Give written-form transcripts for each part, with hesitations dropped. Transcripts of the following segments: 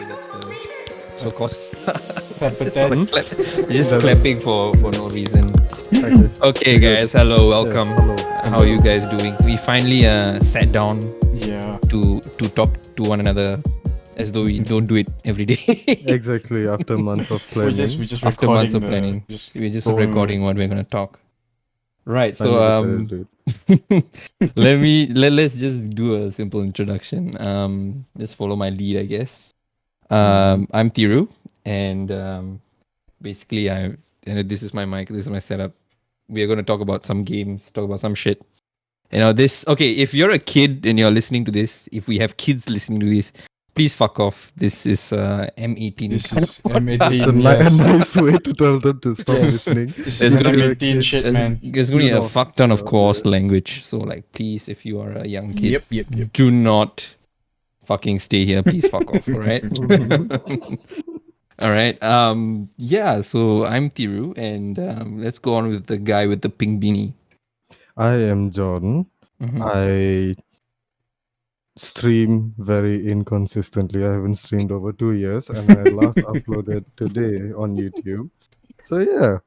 Okay, that's the so-called It's not a clap. Just clapping for no reason. Okay. Okay, guys. Hello, welcome. Hello. How are you guys doing? We finally sat down Yeah. to talk to one another, as though we don't do it every day. Exactly. After months of planning. We just After recording months of the- planning, just we're just going recording what we're gonna talk. Right. So finally decided to do it. let's just do a simple introduction. Just follow my lead, I guess. I'm Thiru, and basically this is my mic, this is my setup. We are going to talk about some games, talk about some shit. If you're a kid and you're listening to this, if we have kids listening to this, please fuck off. This is M18. This kind is of podcast. It's M18. a Yes. nice way to tell them to stop Yes. listening. This There's is gonna be- M18 shit, man. There's going to be You a know, fuck ton of coarse yeah. language. So, like, please, if you are a young kid, Yep. do not fucking stay here. Please fuck off, all right? All right. Yeah, so I'm Thiru, and let's go on with the guy with the pink beanie. I am Jordan. Mhm. I stream very inconsistently. I haven't streamed over 2 years, and I last uploaded today on YouTube. So yeah,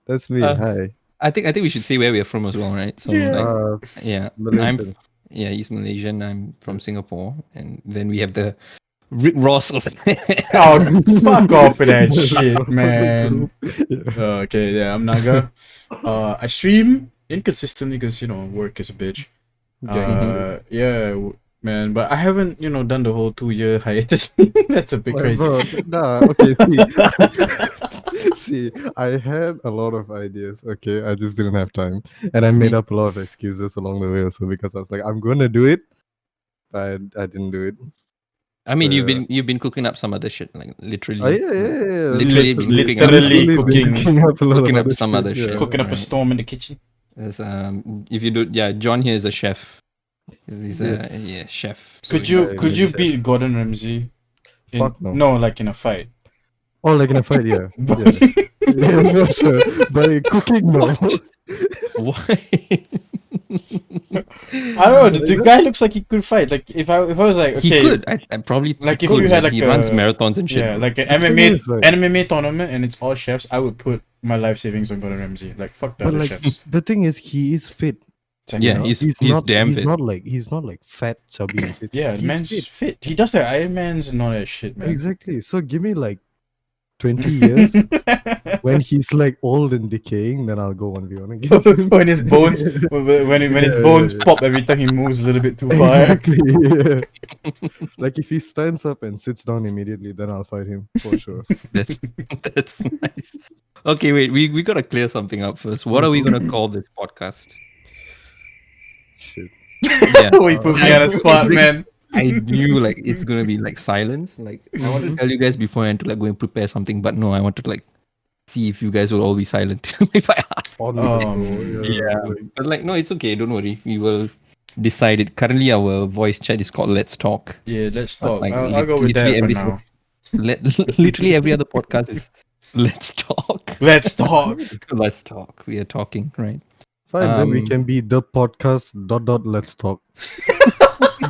that's me. Hi. I think we should say where we're from as well, right? So Yeah. yeah, Malaysian. he's Malaysian. I'm from Singapore, and then we have the Rick Ross of Oh, fuck off with that shit, man. Yeah. Okay, yeah, I'm Naga. I stream inconsistently because, work is a bitch. Man, but I haven't, done the whole 2-year hiatus. That's a bit Well, crazy. bro, nah, okay, see, I had a lot of ideas, okay, I just didn't have time, and I made up a lot of excuses along the way also because I was like, I'm going to do it, but I didn't do it. I mean, So, you've been cooking up some other shit, like literally. Oh, yeah. Literally been cooking up- Literally Been cooking. up a lot Cooking of up some other yeah. shit. Cooking up a Right. storm in the kitchen. There's, if you do, yeah, John here is a chef. He's Yes. a chef. So Could he's- you Yeah, could yeah, you chef. beat Gordon Ramsay? Fuck no. No, like in a fight. Oh, like in a fight, yeah. Yeah, I'm not sure, but in cooking, no. Why? I don't know. The guy looks like he could fight. Like if I was like, okay, He could. I probably Like, he if you could, had, like, he a- runs marathons and shit. yeah, bro. like an thing MMA is, like- MMA tournament and it's all chefs, I would put my life savings on Gordon Ramsay. Like fuck the But other like, chefs. the thing is, he is fit. It's like, Yeah, you know, he's not, damn he's fit. not like fat, chubby and shit. yeah, He's man's fit. He does the Iron Man's and all that shit, man. Exactly. So give me like 20 years when he's like old and decaying, then I'll go 1v1 against him. when his bones when his Yeah, bones yeah. pop every time he moves a little bit too far. Exactly. Yeah. Like if he stands up and sits down immediately, then I'll fight him for sure. That's nice. Okay, wait. We gotta clear something up first. What are we gonna call this podcast? Shit. Yeah, We put me on a spot, man. I knew like it's gonna be like silence. Like I want to tell you guys beforehand to like go and prepare something, but no, I want to like see if you guys will all be silent if I ask. On Yeah. But like no, it's okay. Don't worry. We will decide it. Currently, our voice chat is called Let's Talk. Yeah, let's talk. Like, I'll go with that literally for every now. Literally every other podcast is Let's Talk. Let's talk. Let's talk. We are talking, right? Fine, then we Um, can be the podcast ... Let's talk.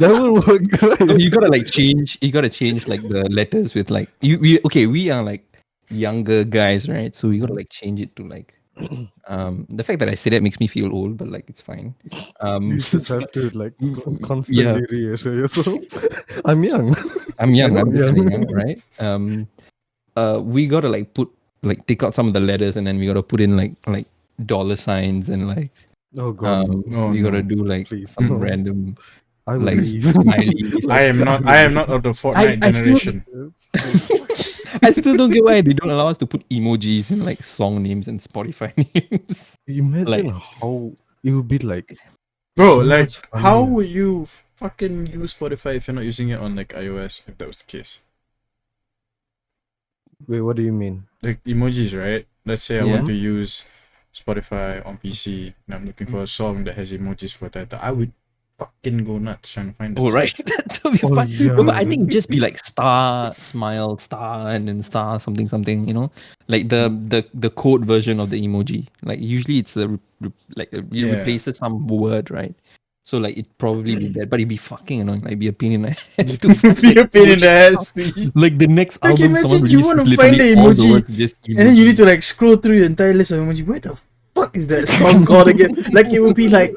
That will work, right? You gotta like change. You gotta change like the letters with like we are like younger guys, right? So we gotta like change it to like the fact that I say that makes me feel old, but like it's fine. You just have to like constantly reassure yourself. I'm young. I'm young. I'm I'm young. definitely young, right? We gotta like take out some of the letters and then we gotta put in like dollar signs and like Oh god, no. we gotta do like Please, some no. random I will like leave. smileys. I am not of the Fortnite I still- generation. I still don't get why they don't allow us to put emojis in like song names and Spotify names. Imagine how it would be like. Bro, So like much how funnier. would you fucking use Spotify if you're not using it on like iOS, if that was the case? Wait, what do you mean? Like emojis, right? Let's say I Yeah. want to use Spotify on PC and I'm looking for a song that has emojis for that. I would fucking go nuts trying to find that. Oh, right. That'll be Oh, fun. yeah. No, but I think just be like star, smile, star, and then star, something, you know? Like the code version of the emoji. Like usually it's it Yeah. replaces some word, right? So like it'd probably be that, but it'd be fucking annoying. Like be a pain in the ass to Be find a pain in the emoji. ass. Dude. Like the next Like, album someone imagine you releases want to literally find the all the emoji, words just and then you need to like scroll through your entire list of emoji. Where the fuck is that song called again? Like it would be like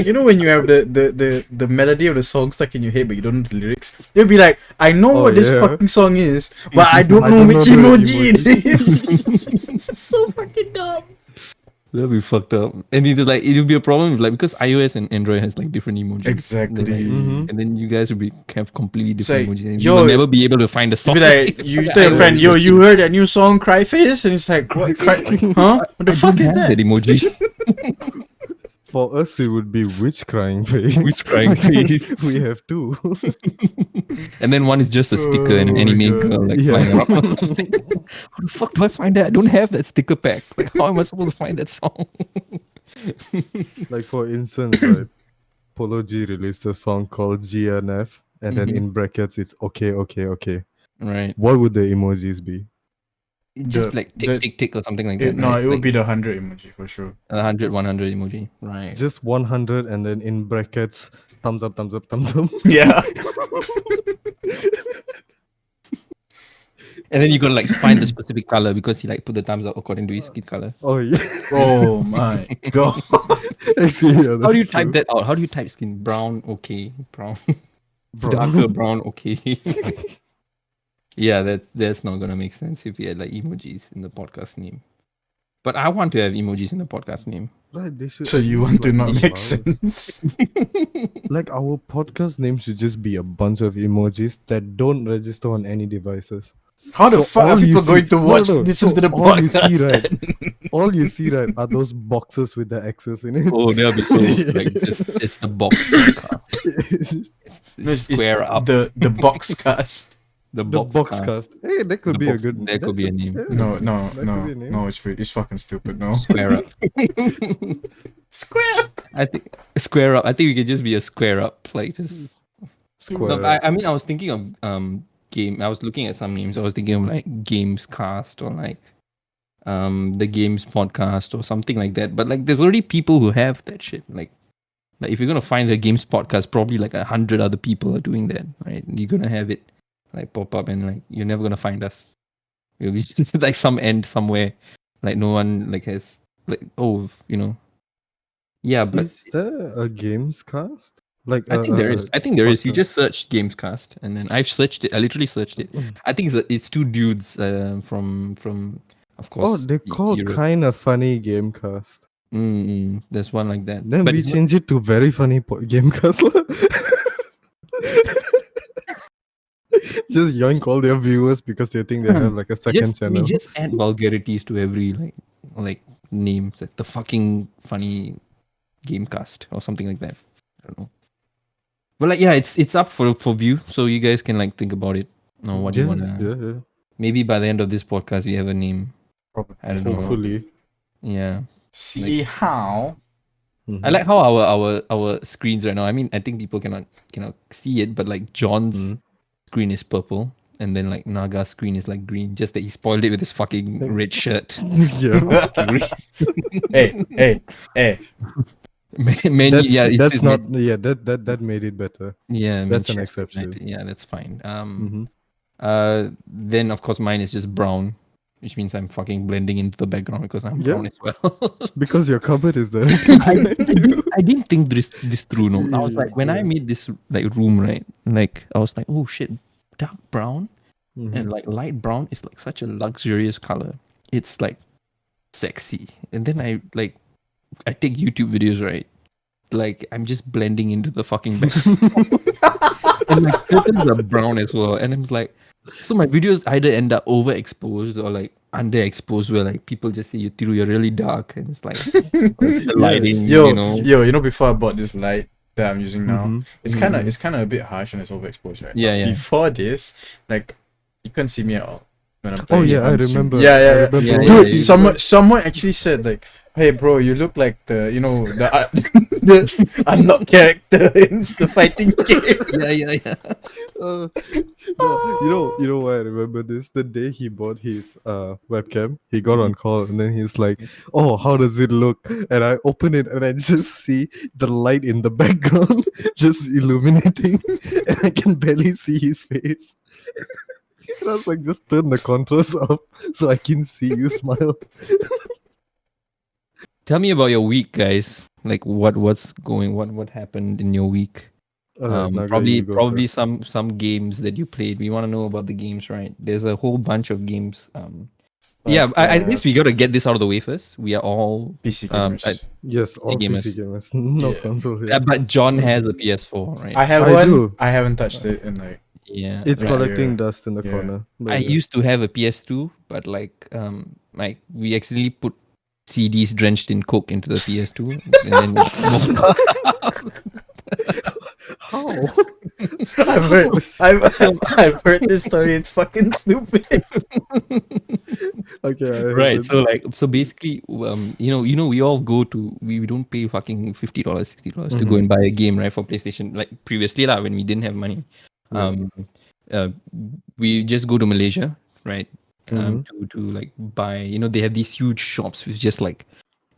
you know when you have the melody of the song stuck in your head but you don't know the lyrics. It would be like, I know Oh, what this yeah. fucking song is, but I don't I know don't which know the emoji it is. So fucking dumb. That'd be fucked up. And it'll be a problem with, like, because iOS and Android has like different emojis. Exactly. Mhm. And then you guys will have completely different like, emojis. And yo, you will never be able to find a You'd song. be like, you tell your friend, yo, you heard that new song, Cry Face? And it's like, what? Huh? What the fuck is that? emoji? For us, it would be which crying face? Which crying face? We have two. And then one is just a sticker and an Oh my anime God. girl like Yeah. flying around or something. How the fuck do I find that? I don't have that sticker pack. Like, how am I supposed to find that song? Like for instance, right? Polo G released a song called GNF, and then Mhm. in brackets it's okay. Right. What would the emojis be? Just The- like the- tick, tick, tick or something like that. No, right? it would Like be the 100 emoji for sure. 100, 100 emoji. Right. Just 100, and then in brackets, thumbs up, thumbs up, thumbs up. Yeah. And then you gotta like find the specific color because he like put the thumbs up according to his skin color. Oh yeah. Oh my God. Actually, yeah, How do you that's type true. that out? How do you type skin? Brown, okay. Brown. Brown. Darker brown, okay. Yeah, that's not gonna make sense if we had like emojis in the podcast name. But I want to have emojis in the podcast name. Right, they should. So you use, want to like, not make visuals. sense? Like our podcast name should just be a bunch of emojis that don't register on any devices. How the So fuck are all you people see- going to no, watch, no, listen so to the all you see, podcast? right? then? All you see, right, are those boxes with the X's in it. Oh, that'll be so like it's the box podcast. It's No, it's square up. The box cast. The The box, box cast. cast. Hey, that could The be box- a good. that could be a name. yeah, No, that no, could no, be a name. no, it's fucking stupid, no. Square up. Square. I think square up. I think we could just be a square up. Like just Square. No, I mean I was thinking of game. I was looking at some names. I was thinking of like Games Cast or like the Games Podcast or something like that. But like there's already people who have that shit. Like if you're gonna find a Games Podcast, probably like 100 other people are doing that, right? You're gonna have it like pop up and like you're never gonna find us. It'll be just like some end somewhere. Like no one like has like yeah, but Is there a games cast? Like I think there is. I think there is. You podcast. just search Gamescast, and then I've searched it. I literally searched it. I think it's two dudes from of course. Oh, they call Europe. kind of funny gamecast. There's one like that. Then but we it's not- change it to very funny gamecast. Just yoink all their viewers because they think they have like a second we channel. just add vulgarities to every like names. Like the fucking funny Gamecast or something like that. I don't know. But like yeah, it's up for view, so you guys can like think about it. Or what do you wanna? yeah. Maybe by the end of this podcast, we have a name. Probably. I don't know. Hopefully. Yeah. See how? I like how our screens right now. I mean, I think people cannot see it, but like John's screen is purple, and then like Naga's screen is like green. Just that he spoiled it with his fucking red shirt. Yeah. hey. Many, That's, yeah, it's that's his not net- yeah, that made it better. yeah. that's an Manchester exception. United. Yeah, that's fine. Mhm. Then of course mine is just brown, which means I'm fucking blending into the background because I'm Yeah. brown as well. Because your cupboard is there. I didn't think this through. No, I was like, when I Yeah. made this like room, right? Like I was like, oh shit, dark brown Mhm. and like light brown is like such a luxurious color. It's like sexy. And then I take YouTube videos, right? Like I'm just blending into the fucking background. And my curtains are brown as well. And I'm like, so my videos either end up overexposed or like underexposed, where like people just say, Thiru, you're really dark, and it's like it's the lighting, Yo, you know. you know, before I bought this light that I'm using now, Mhm. it's kind of a bit harsh and it's overexposed, right? Yeah, But yeah. Before this, like you couldn't see me at all when I'm Oh playing. yeah, I on stream. remember. Yeah. I remember Yeah, when yeah, Dude, you- someone actually said like, "Hey, bro, you look like the the unlock character in the fighting game. Yeah. No, you know why I remember this? The day he bought his webcam, he got on call and then he's like, "Oh, how does it look?" And I open it and I just see the light in the background just illuminating, and I can barely see his face. And I was like, "Just turn the contrast up so I can see you smile." Tell me about your week, guys. Like what happened in your week? Alright, Naga, Probably you go first. some games that you played. We want to know about the games, right? There's a whole bunch of games. Yeah, But, I guess we got to get this out of the way first. We are all PC gamers. Yes, all PC gamers, no Yeah. console here. but John has a PS4, right? I have I one. do. I haven't touched it in like. Yeah, It's right. collecting Yeah. dust in the Yeah. corner. But I yeah. used to have a PS2, but like we accidentally put CDs drenched in Coke into the PS2, and then it smoked. How? I've heard this story. It's fucking stupid. Okay, I Right. haven't. So basically, we all go to we don't pay fucking $50, $60 to go and buy a game, right, for PlayStation. Like previously, when we didn't have money, Yeah. we just go to Malaysia, right, Mhm. to like buy. They have these huge shops with just like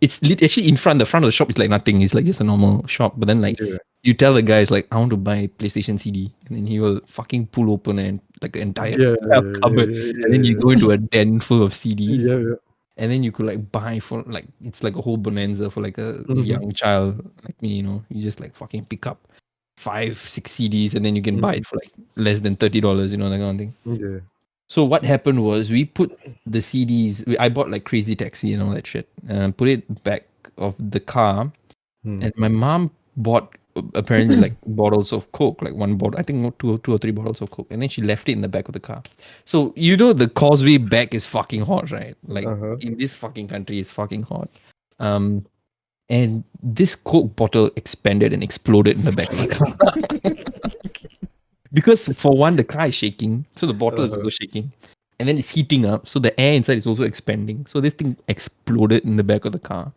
actually in front. The front of the shop is like nothing. It's like just a normal shop. But then like Yeah. you tell the guys like, I want to buy PlayStation CD, and then he will fucking pull open and like an entire cupboard, and then you go into a den full of CDs, Yeah. and then you could like buy for like it's like a whole bonanza for like a Mhm. young child like me. You just like fucking pick up 5-6 CDs, and then you can buy it for like less than $30. That kind of thing. Yeah. So what happened was we put the CDs. I bought like Crazy Taxi and all that shit, and put it back of the car. Hmm. And my mom bought apparently like bottles of Coke, like one bottle, I think two or three bottles of Coke, and then she left it in the back of the car. So the causeway back is fucking hot, right? Like in this fucking country, it's fucking hot. And this Coke bottle expanded and exploded in the back of the car. Because for one, the car is shaking, so the bottle is also shaking, and then it's heating up, so the air inside is also expanding. So this thing exploded in the back of the car.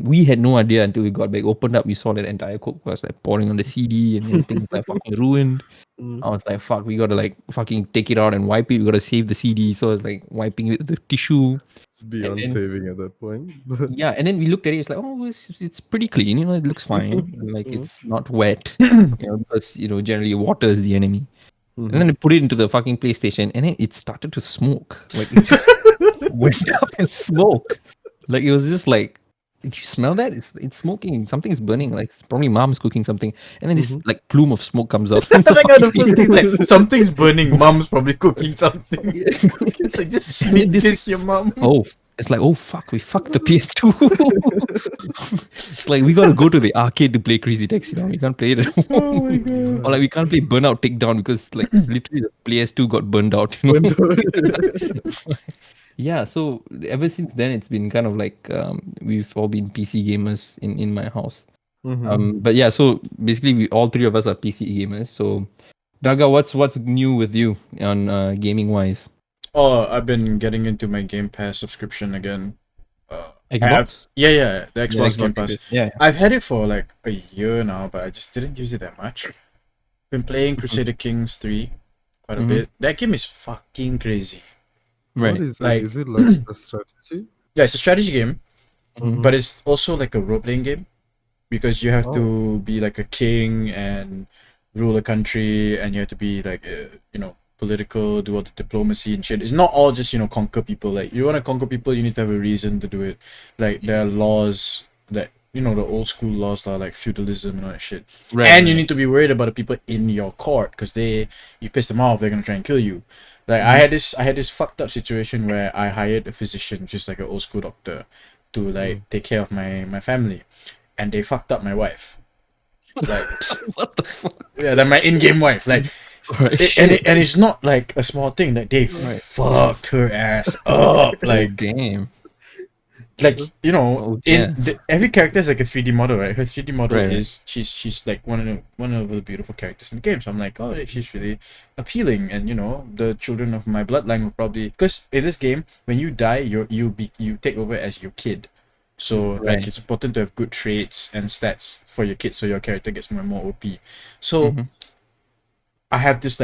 We had no idea until we got back. Opened up, we saw that entire Coke was like pouring on the CD, and everything was like fucking ruined. I was like, fuck, we gotta like fucking take it out and wipe it. We gotta save the CD. So I was like wiping it with the tissue. It's beyond And then- saving at that point. But Yeah, and then we looked at it. It's like, oh, it's pretty clean. It looks fine. Like it's not wet. Because generally water is the enemy. And then they put it into the fucking PlayStation, and then it started to smoke. Like it just went up in smoke. Like it was just like, did you smell that? It's smoking. Something's burning. Like probably mom's cooking something, and then this like plume of smoke comes out. From I got the fucking first thing like something's burning. Mom's probably cooking something. It's like just And this kiss your mom. Oh, it's like, oh fuck, we fucked the PS2. It's like we gotta go to the arcade to play Crazy Taxi now. We can't play it at home. Oh my god. Or like we can't play Burnout Takedown because like literally the PS2 got burned out. Yeah, so ever since then it's been kind of like we've all been PC gamers in my house. But yeah, so basically we all three of us are PC gamers. So Naga, what's new with you on gaming wise? Oh, I've been getting into my Game Pass subscription again. Xbox? Yeah, the Xbox Xbox Game Pass. Yeah. I've had it for like a year now, but I just didn't use it that much. Been playing Crusader Kings 3 quite a bit. That game is fucking crazy. Right. What is Like- it? Is it like a strategy? Yeah, it's a strategy game, Mhm. but it's also like a role-playing game because you have to be like a king and rule a country, and you have to be like political, do all the diplomacy and shit. It's not all just conquer people. Like you want to conquer people, you need to have a reason to do it. Like there are laws that the old school laws are like feudalism and all that shit. Right, And you right. need to be worried about the people in your court because you piss them off, they're gonna try and kill you. Like I had this fucked up situation where I hired a physician, just like an old school doctor, to like take care of my family, and they fucked up my wife. Like What the fuck? yeah, like my in-game wife. Like and it's not like a small thing. Like they fucked her ass up. Like game. in every character is like a 3D model, right? Her 3D model Right. is she's like one of the beautiful characters in the game. So I'm like, oh, she's really appealing, and the children of my bloodline will probably, because in this game when you die you take over as your kid. So Right. it's important to have good traits and stats for your kid, so your character gets more and more OP. So I have this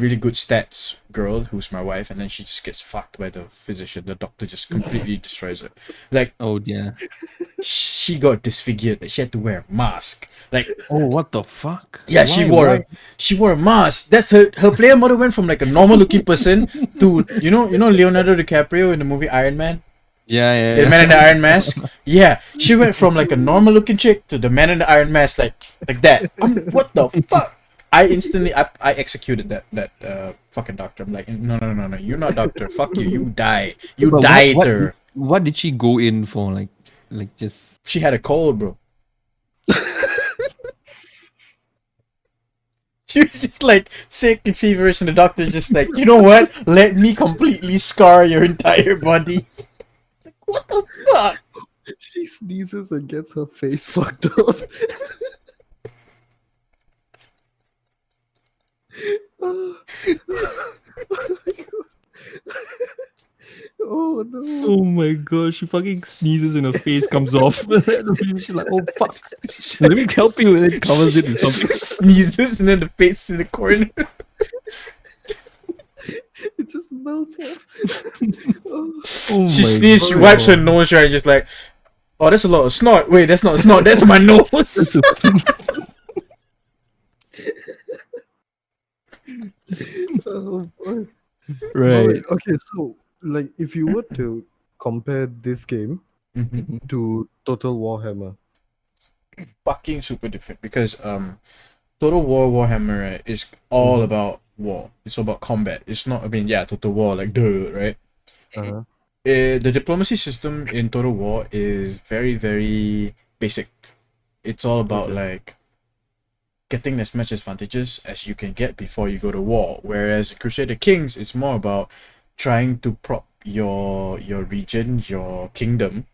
really good stats girl who's my wife, and then she just gets fucked by the physician. The doctor just completely destroys her. Oh yeah. She got disfigured. She had to wear a mask. Oh, what the fuck? Yeah, Why? she wore a mask. That's her player model went from a normal looking person to Leonardo DiCaprio in the movie Iron Man. Yeah. The man in the iron mask. Yeah, she went from a normal looking chick to the man in the iron mask, like that. What the fuck? I instantly I executed that fucking doctor. I'm like, no, you're not doctor. Fuck you. You die. You But died what, her. what did she go in for? Like just. She had a cold, bro. She was just sick and feverish, and the doctor's just like, you know what? Let me completely scar your entire body. What the fuck? She sneezes and gets her face fucked up. Oh no. Oh my gosh, she fucking sneezes and her face comes off. She's like, oh fuck. Let me help you, and it covers it with something. Sneezes, and then the face in the corner. It just melts off. Oh She my sneezes, she God. wipes her nose, right? Just like, oh, that's a lot of snot. Wait, that's not snot. That's my nose. Oh, boy. Right. Okay, so if you were to compare this game to Total Warhammer, Fucking super different, because Total War Warhammer, right, is all about war. It's all about combat. It's not. I mean, yeah, Total War, right? uh-huh. The diplomacy system in Total War is very, very basic. It's all about getting as much advantages as you can get before you go to war. Whereas Crusader Kings, it's more about trying to prop your region, your kingdom,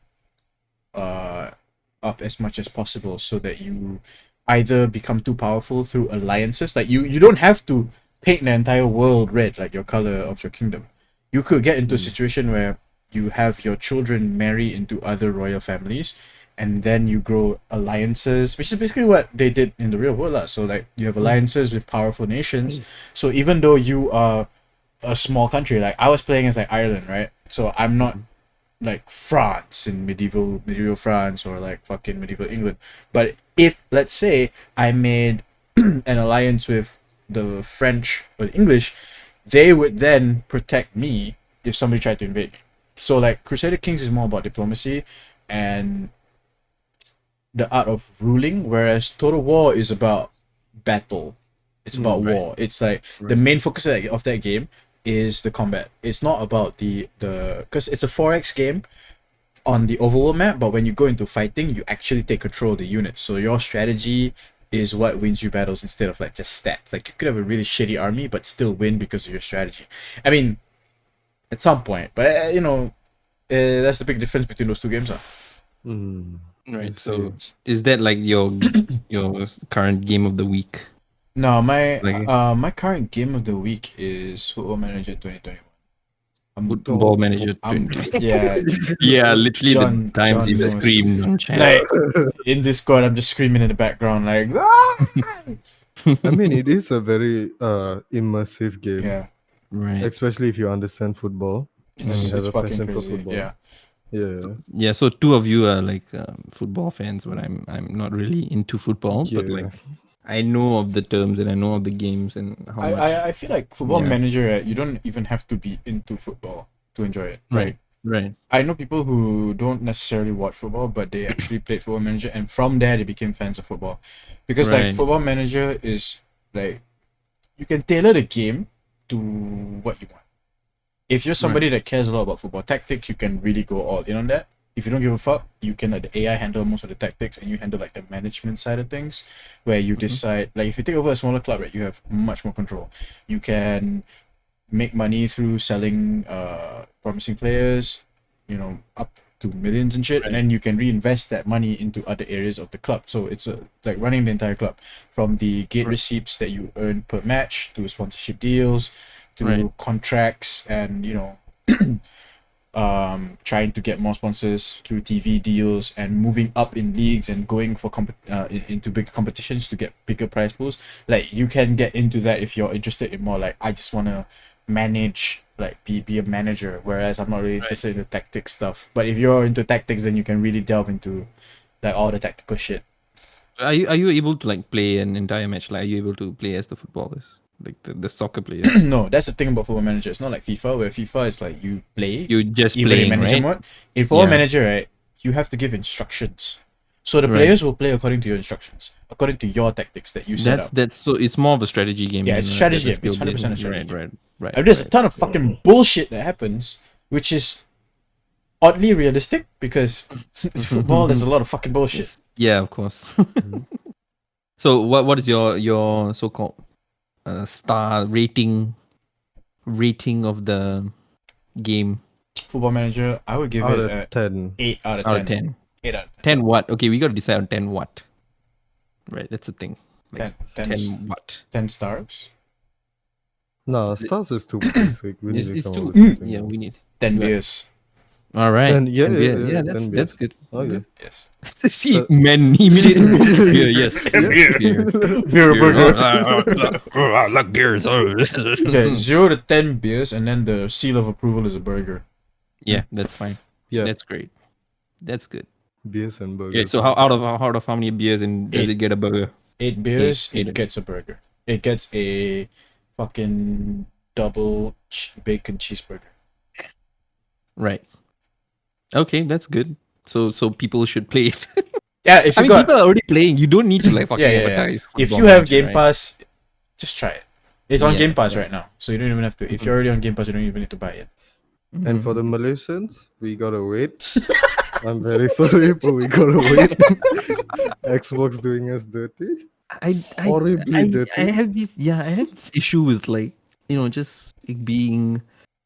up as much as possible, so that you either become too powerful through alliances. Like you don't have to paint the entire world red like your color of your kingdom. You could get into a situation where you have your children marry into other royal families, and then you grow alliances, which is basically what they did in the real world. So you have alliances with powerful nations. So even though you are a small country, like I was playing as Ireland, right? So I'm not like France in medieval France, or fucking medieval England. But if, let's say, I made an alliance with the French or the English, they would then protect me if somebody tried to invade me. So Crusader Kings is more about diplomacy and the art of ruling, whereas Total War is about battle. It's about war. It's the main focus of that game is the combat. It's not about the because it's a 4x game on the overworld map, but when you go into fighting, you actually take control of the units. So your strategy is what wins you battles, instead of just stats. You could have a really shitty army but still win because of your strategy. I mean, at some point, but that's the big difference between those two games. Right. So is that your current game of the week? No, my current game of the week is Football Manager 2021. Football Manager 20. Yeah, Yeah, literally John the times you've knows. screamed on chat. In Discord, I'm just screaming in the background "Ah!" I mean, it is a very immersive game, Yeah, Right. especially if you understand football and you have it's a fucking passion for crazy. football. Yeah. Yeah. Yeah, so two of you are football fans, but I'm not really into football, but Yeah. I know of the terms and I know of the games and how much. I feel like Football Yeah. Manager, you don't even have to be into football to enjoy it. Right. Right. I know people who don't necessarily watch football, but they actually played Football Manager, and from there they became fans of football. Because Right. Football Manager is you can tailor the game to what you want. If you're somebody that cares a lot about football tactics, you can really go all in on that. If you don't give a fuck, you can let the AI handle most of the tactics, and you handle the management side of things, where you decide, if you take over a smaller club, right, you have much more control. You can make money through selling promising players, up to millions and shit, and then you can reinvest that money into other areas of the club. So it's like running the entire club, from the gate receipts that you earn per match, to sponsorship deals, to contracts, and trying to get more sponsors through TV deals and moving up in leagues and going for into bigger competitions to get bigger prize pools. Like you can get into that if you're interested in more like I just wanna manage, like be a manager, whereas I'm not really interested in the tactics stuff. But if you're into tactics, then you can really delve into like all the tactical shit. Are you able to like play an entire match? Like, are you able to play as the footballers, like the soccer players? No, that's the thing about Football Manager. It's not like FIFA, where FIFA is like you play, You just even playing, in manager right? mode. In Football Yeah. Manager, right, you have to give instructions. So the Right. players will play according to your instructions, according to your tactics that you set up. That's so it's more of a strategy game. Yeah, then, it's right? strategy There's game. It's skill 100% a game. strategy Right. And there's a Right. ton of fucking bullshit that happens, which is oddly realistic because it's football. There's a lot of fucking bullshit. Yes. Yeah, of course. So what is your so-called star rating of the game Football Manager, I would give Out it of 10. 8 out of 10. out of 10? 8 out of 10 what? Okay, we got to decide on 10 what. Right, that's the thing. 10. Like 10, 10 what? 10 stars. No, stars is too basic. We need It's to come too. up with something Yeah, else. we need. 10 Yeah. beers. All right. 10 yeah, 10 yeah, beer. yeah, Yeah, 10 that's beers. good. Okay. Yes. See, So- man, he immediately. Beer, yes. Beer. Beer. Beer burger. I like beers. Okay, 0 to 10 beers, and then the seal of approval is a burger. Yeah, that's fine. Yeah, That's great. That's good. beers and burgers. Okay, so out of how many beers and does 8. it get a burger? 8 beers, Eight. it gets a burger. It gets a fucking double bacon cheeseburger. Right. Okay, that's good. So people should play it. Yeah, if I you mean, got people are already playing. You don't need to like fucking Yeah. advertise. if Football you have Manager, Game right? Pass, just try it. It's on Yeah, Game Pass yeah. right now, so you don't even have to. If you're already on Game Pass, you don't even need to buy it. And for Mhm. the Malaysians, we gotta wait. I'm very sorry, but we gotta wait. Xbox doing us dirty. I Horribly dirty. I have this issue with like just like, being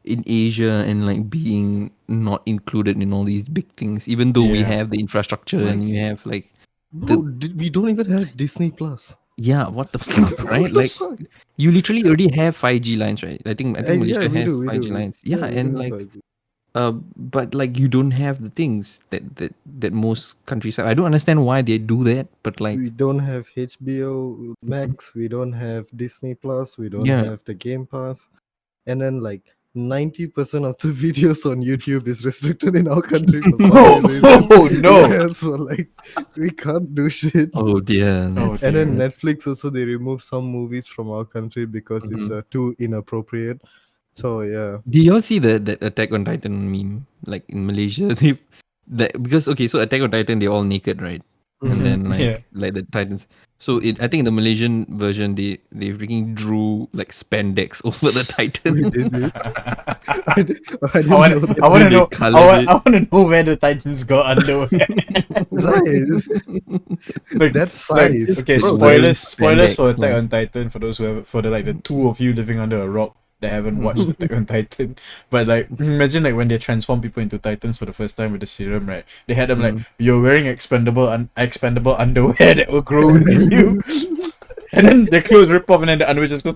in Asia and like being not included in all these big things, even though we Yeah. have the infrastructure and you have like Bro, we don't even have Disney Plus. what the fuck, right? What the Like fuck? you literally already have 5G lines, right? I think Malaysia we has do, we 5G do. lines. we And do like 5G. but like you don't have the things that most countries have. I don't understand why they do that, but like We don't have HBO Max, we don't have Disney Plus, we don't Yeah. have the Game Pass. And then like 90% of the videos on YouTube is restricted in our country for some No, reason. oh, no. Yeah, so like we can't do shit. oh dear. Oh, that's- And then dear. Netflix also they remove some movies from our country because it's too inappropriate. So yeah. Do y'all see the Attack on Titan meme? Like in Malaysia, because so Attack on Titan they're all naked, right? And Mhm. then like Yeah. like the Titans. So I think in the Malaysian version they freaking drew like spandex over the Titan. We did it. I didn't I know want that. to know. coloured it. I want to know where the Titans got underwear. Right. Like, That size. okay, Bro, wearing spoilers for spandex, Attack like- on Titan for those who have the two of you living under a rock that haven't watched Attack on Titan. But like imagine like when they transform people into Titans for the first time with the serum, right? They had them like you're wearing expendable underwear that will grow with you. And then their clothes rip off and then the underwear just goes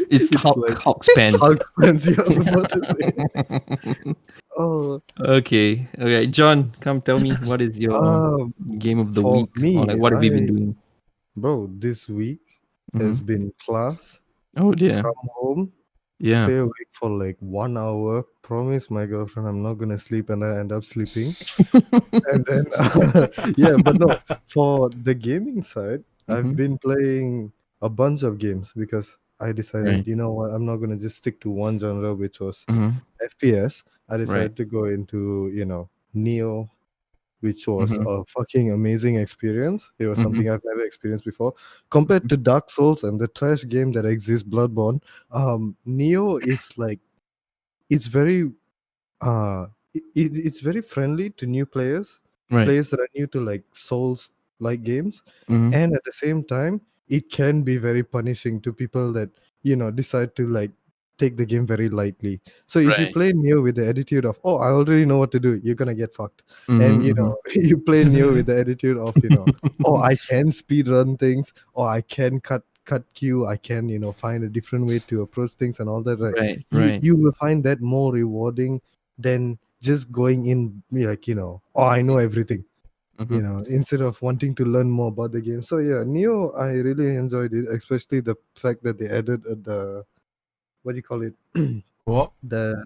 It's It's Hulk, like- Hulk spans. Hulk fans, I was about to say. Oh, Okay, John, come tell me what is your um, game of the for week? me, Or like what have you been I- doing? bro, this week has Mhm. been class. Oh dear. Come home, Yeah. stay awake for like 1 hour. Promise my girlfriend I'm not gonna sleep, and I end up sleeping. And then, yeah, but no. For the gaming side, I've Mhm. been playing a bunch of games because I decided, Right. you know what, I'm not gonna just stick to one genre, which was Mhm. FPS. I Right. decided to go into Neo, which was Mhm. a fucking amazing experience. It was Mhm. something I've never experienced before. Compared to Dark Souls and the trash game that exists, Bloodborne, Neo is like it's very it's very friendly to new players, Right. players that are new to like Souls like games, Mhm. and at the same time, it can be very punishing to people that decide to like take the game very lightly. So if you Right. play Neo with the attitude of I already know what to do, you're gonna get fucked. Mhm, And mhm. you play Neo with the attitude of I can speed run things, or I can cut shortcut queue, I can, find a different way to approach things and all that, right? Right. You Right. you will find that more rewarding than just going in like, oh, I know everything. Mhm. Instead of wanting to learn more about the game. So yeah, Neo, I really enjoyed it, especially the fact that they added the what do you call it? Co-op? The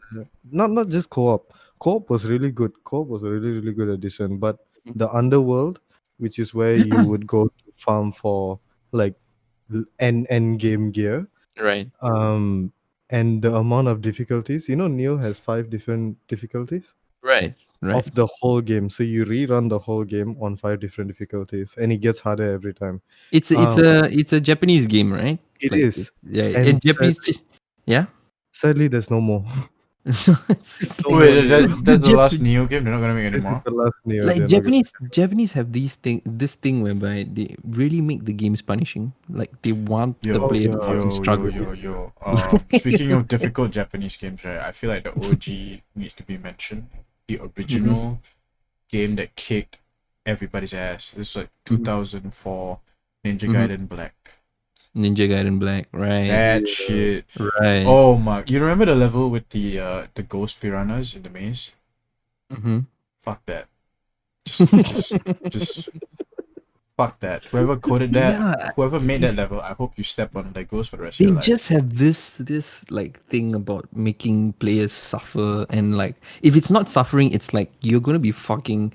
not just co-op. Co-op was really good. Co-op was a really, really good addition. But Mhm. the underworld, which is where you would go to farm for like end game gear, Right. and the amount of difficulties. Neo has 5 different difficulties Right. Right. of the whole game. So you rerun the whole game on 5 different difficulties, and it gets harder every time. It's Um, a Japanese game, right? it Like is, yeah, and it's Japanese. Yeah. sadly, there's no more. It's No like, more Wait, Neo. that's the Jap- last Neo game. They're not gonna make This is anymore. the last Neo. like They're not gonna- Japanese have this thing whereby they really make the games punishing. Like they want the Yo, player to yeah. fucking struggle. yo. Speaking of difficult Japanese games, right? I feel like the OG needs to be mentioned. The original game that kicked everybody's ass. This is like 2004 Ninja Gaiden Black. Ninja Gaiden Black, right? That shit. Right. Oh my! You remember the level with the ghost piranhas in the maze? Mhm. Fuck that. Just fuck that. Whoever coded that, Yeah, whoever made that it's- level, I hope you step on that ghost for the rest of They your life. just have this like thing about making players suffer, and like if it's not suffering, it's like you're gonna be fucking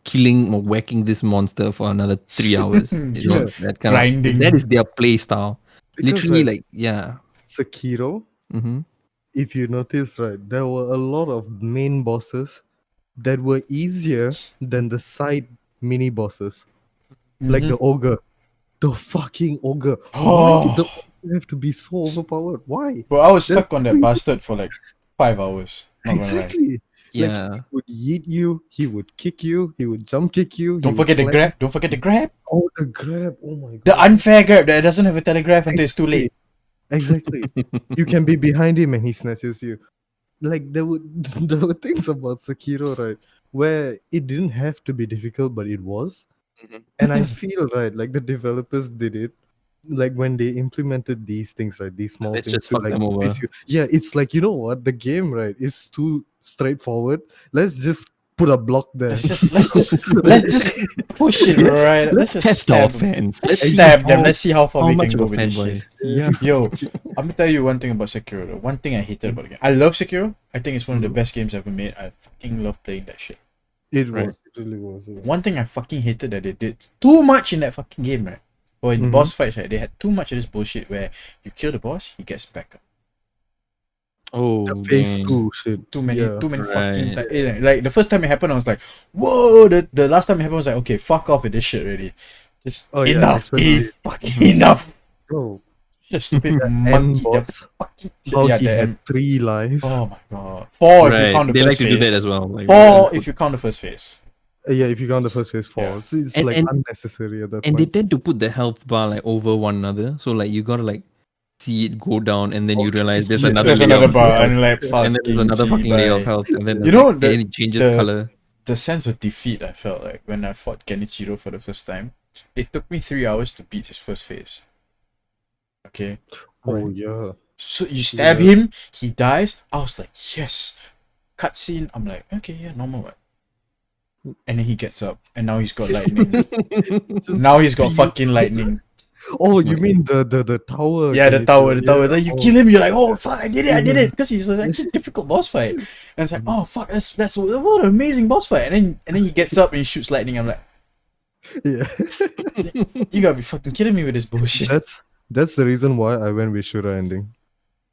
killing or whacking this monster for another 3 hours. Yeah. That kind Grinding. of that is their play style. Because, Literally, right, like yeah. Sekiro, Mm-hmm. if you notice, right, there were a lot of main bosses that were easier than the side mini bosses, like the ogre, the fucking ogre. Why did the ogre have to be so overpowered? Why? Bro, I was That's stuck on that crazy. bastard for like 5 hours. Not gonna lie. Exactly. Like, Yeah. he would yeet you, he would kick you, he would jump kick you. Don't forget the grab. Don't forget the grab. Oh, the grab. Oh my god. The unfair grab that doesn't have a telegraph until it's too late. Exactly. You can be behind him and he snatches you. Like there were things about Sekiro, right, where it didn't have to be difficult, but it was. Mhm. And I feel, right, like the developers did it, like when they implemented these things, right, these small Let's things just to fuck like them over. piss you. Yeah, it's like, you know what, the game, right, is too straightforward. Let's just put a block there. Let's just push it right. Let's just test our stab fans. Let's see stab them. Let's see how far how we much can of go a with this fanboy. shit. Yeah. Yo, I'm gonna tell you one thing about Sekiro. Though. One thing I hated about the game. I love Sekiro. I think it's one of the best games ever made. I fucking love playing that shit. It Right. was. It really was. Yeah. One thing I fucking hated that they did too much in that fucking game, right? Or in boss fights, right? They had too much of this bullshit where you kill the boss, he gets back up. Oh, The phase dang. 2 shit. Too many Yeah. fucking Right. like the first time it happened, I was like, whoa. The last time it happened, I was like, okay, fuck off with this shit already. Just Oh, yeah, enough. especially- Fucking enough. Bro, Just stupid end monkey. boss, Fucking, how yeah, he the had end. 3 lives. Oh my god. 4 if you Right. count the They first like to do that phase. as well. Like, 4 if you count the first phase. Yeah, if you count the first phase 4. Yeah. So it's And- like and- unnecessary at that and they point. tend to put the health bar like over one another. So like you gotta like see it go down, and then you Okay. realize there's Yeah. another There's layer another of bar health, and like fucking and then there's another fucking layer of G-bye. health, and then You know, and it changes the- color. The sense of defeat I felt like when I fought Genichiro for the first time. It took me 3 hours to beat his first phase. Okay. Oh, yeah. So you stab him, he dies. I was like, yes. Cutscene. I'm like, okay, yeah, normal what? And then he gets up, and now he's got lightning. Now he's got fucking lightning. Oh, you mean the tower? Yeah, the tower, Yeah. Then you Oh. kill him, you're like, oh fuck, I did it, because he's actually a difficult boss fight. And it's like, oh fuck, that's what an amazing boss fight. And then he gets up and he shoots lightning. I'm like, Yeah. you gotta be fucking kidding me with this bullshit. That's the reason why I went with Shura ending.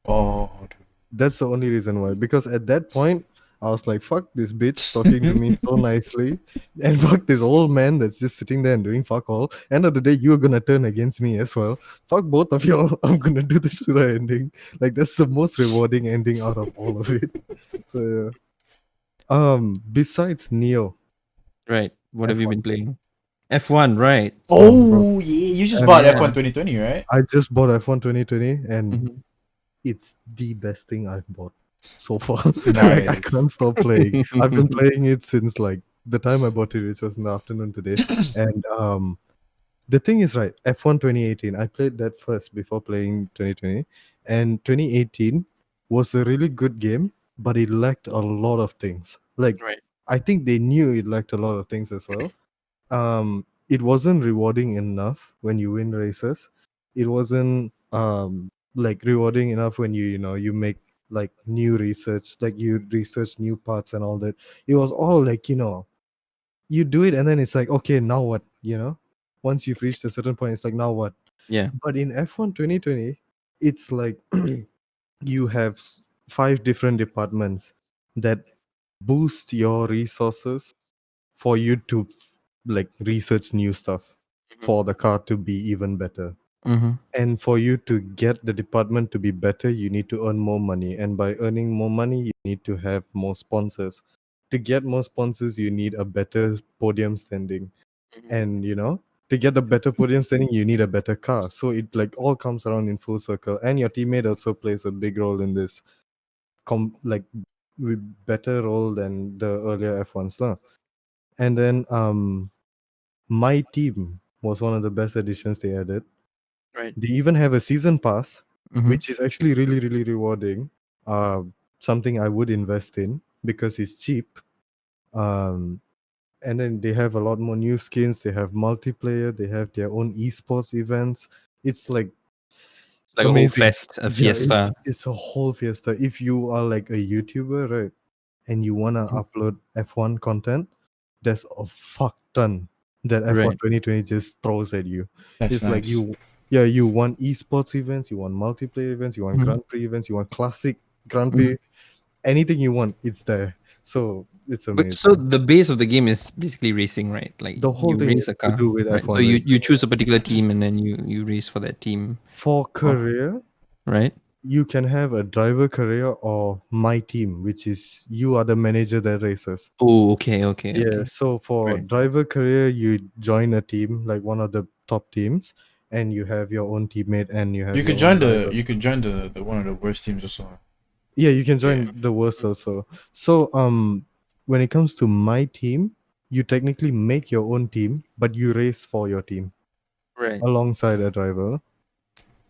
Oh, dude. That's the only reason why. Because at that point, I was like, fuck this bitch talking to me so nicely. And fuck this old man that's just sitting there and doing fuck all. End of the day, you're gonna turn against me as well. Fuck both of y'all. I'm gonna do the Shura ending. Like, that's the most rewarding ending out of all of it. So yeah. Besides Neo. Right. What have you F1. been playing? F1, right? Oh yeah, you just And, bought yeah. F1 2020, right? I just bought F1 2020 and Mhm. it's the best thing I've bought so far. Like, I Nice. can't stop playing. I've been playing it since like the time I bought it, which was in the afternoon today. And the thing is, right, F1 2018, I played that first before playing 2020. And 2018 was a really good game, but it lacked a lot of things. Like, Right. I think they knew it lacked a lot of things as well. It wasn't rewarding enough when you win races. It wasn't like rewarding enough when you make like new research, like you research new parts and all that. It was all like, you do it and then it's like, okay, now what? Once you've reached a certain point, it's like, now what? Yeah. But in F1 2020, it's like you have 5 different departments that boost your resources for you to like research new stuff for the car to be even better. Mm-hmm. And for you to get the department to be better, you need to earn more money. And by earning more money, you need to have more sponsors. To get more sponsors, you need a better podium standing. And to get the better podium standing, you need a better car. So it like all comes around in full circle. And your teammate also plays a big role in this, like with better role than the earlier F1s lah. And then my team was one of the best additions they added. Right. They even have a season pass, Mm-hmm. which is actually really, really rewarding. Something I would invest in because it's cheap. And then they have a lot more new skins. They have multiplayer. They have their own esports events. It's like It's like amazing. a fiesta. It's a whole fiesta. If you are like a YouTuber, right, and you wanna upload F1 content, there's a fuck ton that F1 Right. 2020 just throws at you. That's It's like nice. you want esports events, you want multiplayer events, you want Mhm. Grand Prix events, you want classic Grand Mhm. Prix, anything you want, it's there. So it's amazing. But so the base of the game is basically racing, right? Like The whole you thing race is a to car. do with Right. F1 So you racing. choose a particular team and then you race for that team, For career, right? you can have a driver career or my team, which is you are the manager that races. Oh, okay. Yeah, so for Right. driver career, you join a team, like one of the top teams, and you have your own teammate and you have You your could join own driver. the one of the worst teams also. Yeah, you can join Yeah. the worst also. So when it comes to my team, you technically make your own team, but you race for your team Right. alongside a driver.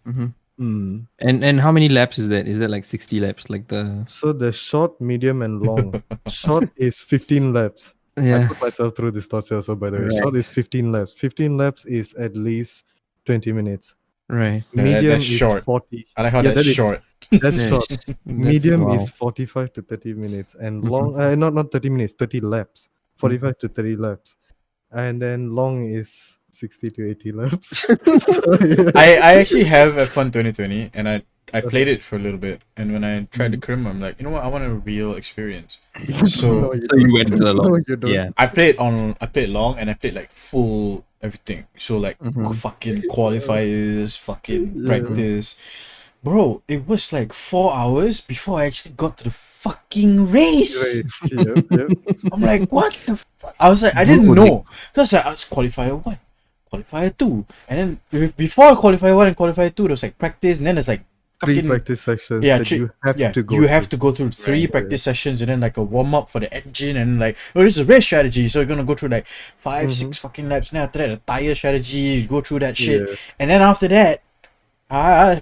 Mm-hmm. Mm. And how many laps is that? Is that like 60 laps? Like the So the short, medium, and long. Short is 15 laps. I yeah. put myself through this torture also, by the way. Right. Short is 15 laps. 15 laps is at least 20 minutes. Right. Medium that's is short. 40. I like how Yeah, that's that is short. that's Yeah, short. that's Medium wow. is 45 to 30 minutes, and Mhm. long not 30 minutes, 30 laps. 45 to 30 laps. And then long is 60 to 80 laps. So, yeah. I actually have F1 2020 and I played it for a little bit, and when I tried the Crim, I'm like, you know what, I want a real experience. So No, you So you don't. went to the No, long. you don't. Yeah. I played long, and I played like full everything. So like Mhm. fucking qualifiers, fucking Yeah. practice. Bro, it was like 4 hours before I actually got to the fucking race. Race. Yep. I'm like, what the fuck? I was like, I Bro, didn't like- know. Because I was qualifier 1, qualifier 2. And then before qualifier 1 and qualifier 2, there was like practice, and then there's like 3 fucking, practice sections yeah, that you have to go you have through. to go through 3 Right. practice sessions, and then like a warm up for the engine, and like, oh, this is a race strategy, so you're gonna go through like 5, 6 fucking laps. And then after that, a tire strategy, go through that shit, Yeah. and then after that,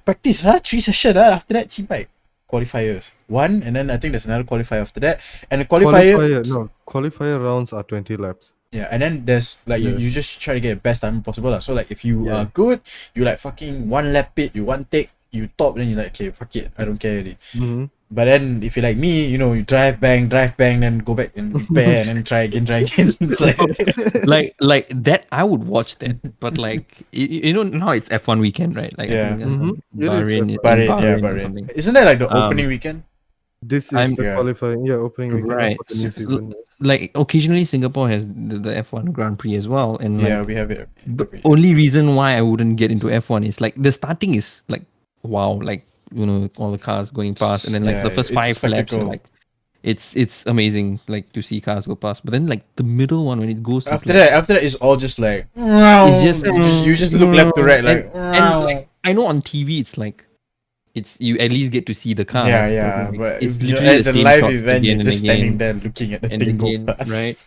practice 3 sessions. After that, bike qualifiers 1, and then I think there's another qualifier after that, and the Qualifier rounds are 20 laps. yeah, and then there's like Yeah. you just try to get the best time possible lah. So like if you Yeah. are good, you like fucking one lap it, you one take, you top, then you like, okay, fuck it, I don't care already. Mm-hmm. But then if you're like me, you know, you drive bang, then go back and repair, and then try again. It's like like that I would watch that, but like you know now it's F1 weekend, right? Like Yeah. I think Mhm. It is Bahrain, F1. Bahrain, or something. Bahrain. Isn't that like the Um, opening weekend? This is I'm- the Yeah. qualifying, opening weekend Right. for the new season. Like occasionally Singapore has the F1 Grand Prix as well, and like Yeah, we have it. the only reason why I wouldn't get into F1 is like the starting is like wow, like you know all the cars going past, and then like Yeah, the first it's a 5 laps, spectacle. like it's amazing like to see cars go past. But then like the middle one when it goes to, After like, that, it's all just like it's just you just look left to right like and like I know on TV it's like it's you at least get to see the cars. yeah, like, but it's if you're literally at the the same live shots event, again you're and just again. standing there looking at the and thing go again, past. right?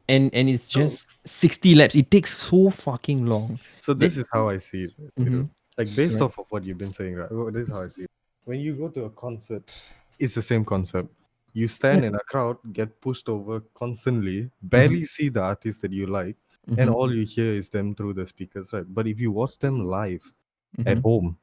and it's just 60 laps. It takes so fucking long. So this is how I see it, Mhm. like based Right. off of what you've been saying, right? This is how I see it. When you go to a concert, it's the same concept. You stand in a crowd, get pushed over constantly, barely see the artist that you like, and Mhm. all you hear is them through the speakers, right? But if you watch them live at Mhm. home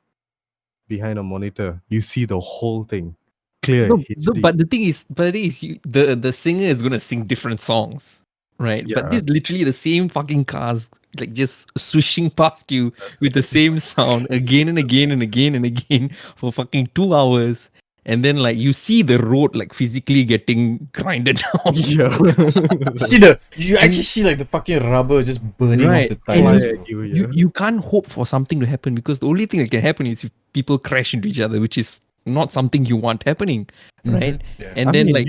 behind a monitor, you see the whole thing clear No, HD. but the thing is, the singer is gonna sing different songs, right? But Yeah, this is literally the same fucking cars, like just swishing past you that's with the same sound again and again and again and again for fucking 2 hours, and then like you see the road like physically getting grinded down, yeah. You actually see like the fucking rubber just burning off right? the And tires, Fly bro. at you, you yeah. you can't hope for something to happen because the only thing that can happen is if people crash into each other, which is not something you want happening, right? Yeah. And I then mean, like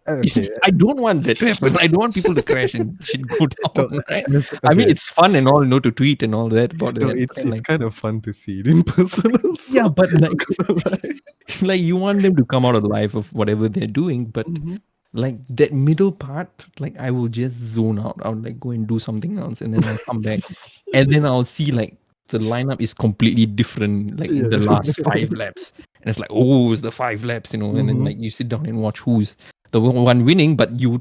okay. I don't want that to happen. I don't want people to crash and shit go No, down, right? I mean, okay. it's fun and all, to tweet and all that about No, that. it's And it's like, kind of fun to see it in person also. yeah, but Not like, gonna lie. like you want them to come out alive of whatever they're doing, but Mhm. like that middle part, like I will just zone out. I'll like go and do something else, and then I'll come back, and then I'll see like the lineup is completely different, like in the Yeah. last 5 laps, and it's like, oh, it's the 5 laps, and then Mhm. like you sit down and watch who's the one winning, but you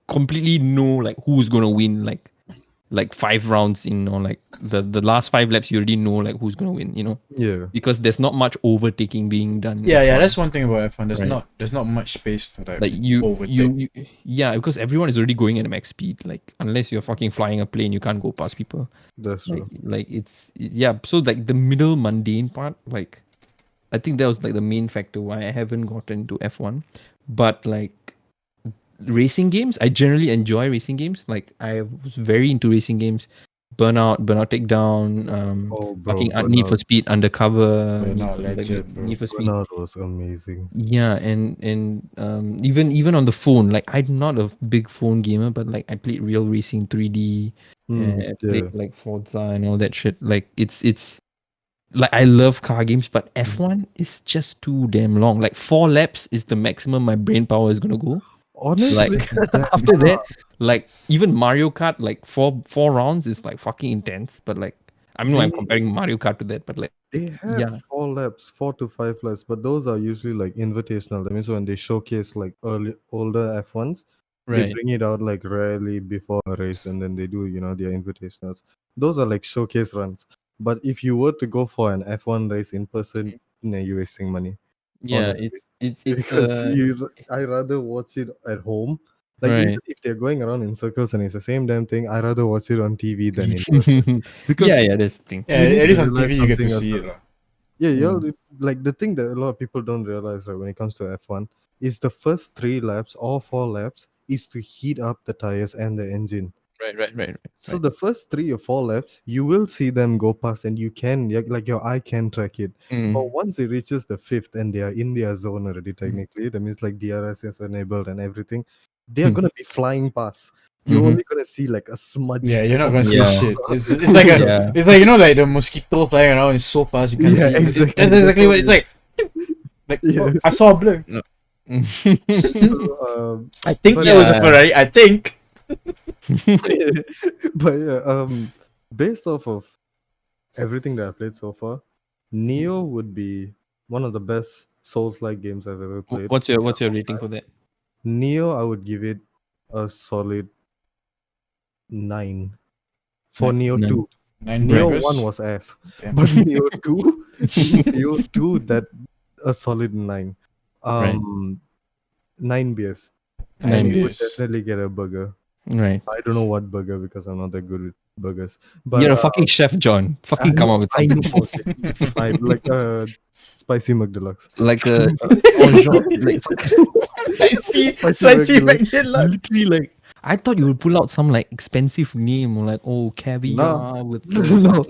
completely know like who's gonna win, like 5 rounds in, or like the last 5 laps. You already know like who's gonna win, Yeah. because there's not much overtaking being done in Yeah, yeah, F1, that's one thing about F1. right? There's not much space to like Like overtake. yeah, because everyone is already going at max speed. Like unless you're fucking flying a plane, you can't go past people. That's Like true. yeah. So like the middle mundane part, like I think that was like the main factor why I haven't gotten to F1. But like racing games, I generally enjoy racing games. Like I was very into racing games. Burnout Takedown, Oh, bro, fucking Need for Speed Undercover, Burnout Legend, bro. Need for Speed. Burnout was amazing. Yeah, and even on the phone, like I'm not a big phone gamer, but like I played Real Racing 3D, and I played Yeah. like Forza and all that shit. Like it's like I love car games, but F1 is just too damn long. Like 4 laps is the maximum my brain power is gonna go. Like Honestly, that after that, like even Mario Kart, like four rounds is like fucking intense. But like I mean, I'm they comparing Mario Kart to that, but like they have yeah, 4 laps, 4 to 5 laps, but those are usually like invitational. That means when they showcase like older F1s, they right. bring it out like rarely before a race, and then they do their invitationals. Those are like showcase runs. But if you were to go for an F1 race in person, nah, you're wasting money, Yeah, honestly. it's Because I rather watch it at home. Like even right. if they're going around in circles and it's the same damn thing, I rather watch it on TV than in person. Because Yeah, that's the thing. Yeah, you need at to least on realize TV you get to something as see well. it, lah. Yeah, Mm. like the thing that a lot of people don't realize, right, when it comes to F1 is the first 3 laps or 4 laps is to heat up the tires and the engine. Right. So the first 3 or 4 laps, you will see them go past, and you can like your eye can track it. But Mm. once it reaches the fifth and they are in their zone already, Mm. technically, that means like DRS is enabled and everything, they are Hmm. gonna be flying past. You're Mhm. only gonna see like a smudge. Yeah, you're not of gonna the see Yeah. shit. grass. It's like Yeah. it's like like the mosquito flying around is so fast you can't Yeah, see. exactly. That's That's exactly all what it's it like. Yeah. Oh, I saw a blur. No. So, I think but that was a Yeah. Ferrari. I think. but yeah, based off of everything that I played so far, Neo would be one of the best Souls-like games I've ever played. What's your rating for that? Neo, I would give it a solid 9. For Nine. Neo None. 2. 9 Neo burgers. 1 was ass. Damn. But Neo 2, Neo 2, that a solid 9. Right. 9 beers. Nine And Nine you would beers. definitely get a burger. Right. I don't know what burger because I'm not that good with burgers. But You're a fucking chef, John. Fucking come up with I something. know, okay, it's fine. Like spicy McDeluxe. Like like Spicy McDeluxe. literally like I thought you would pull out some like expensive name or like caviar with No.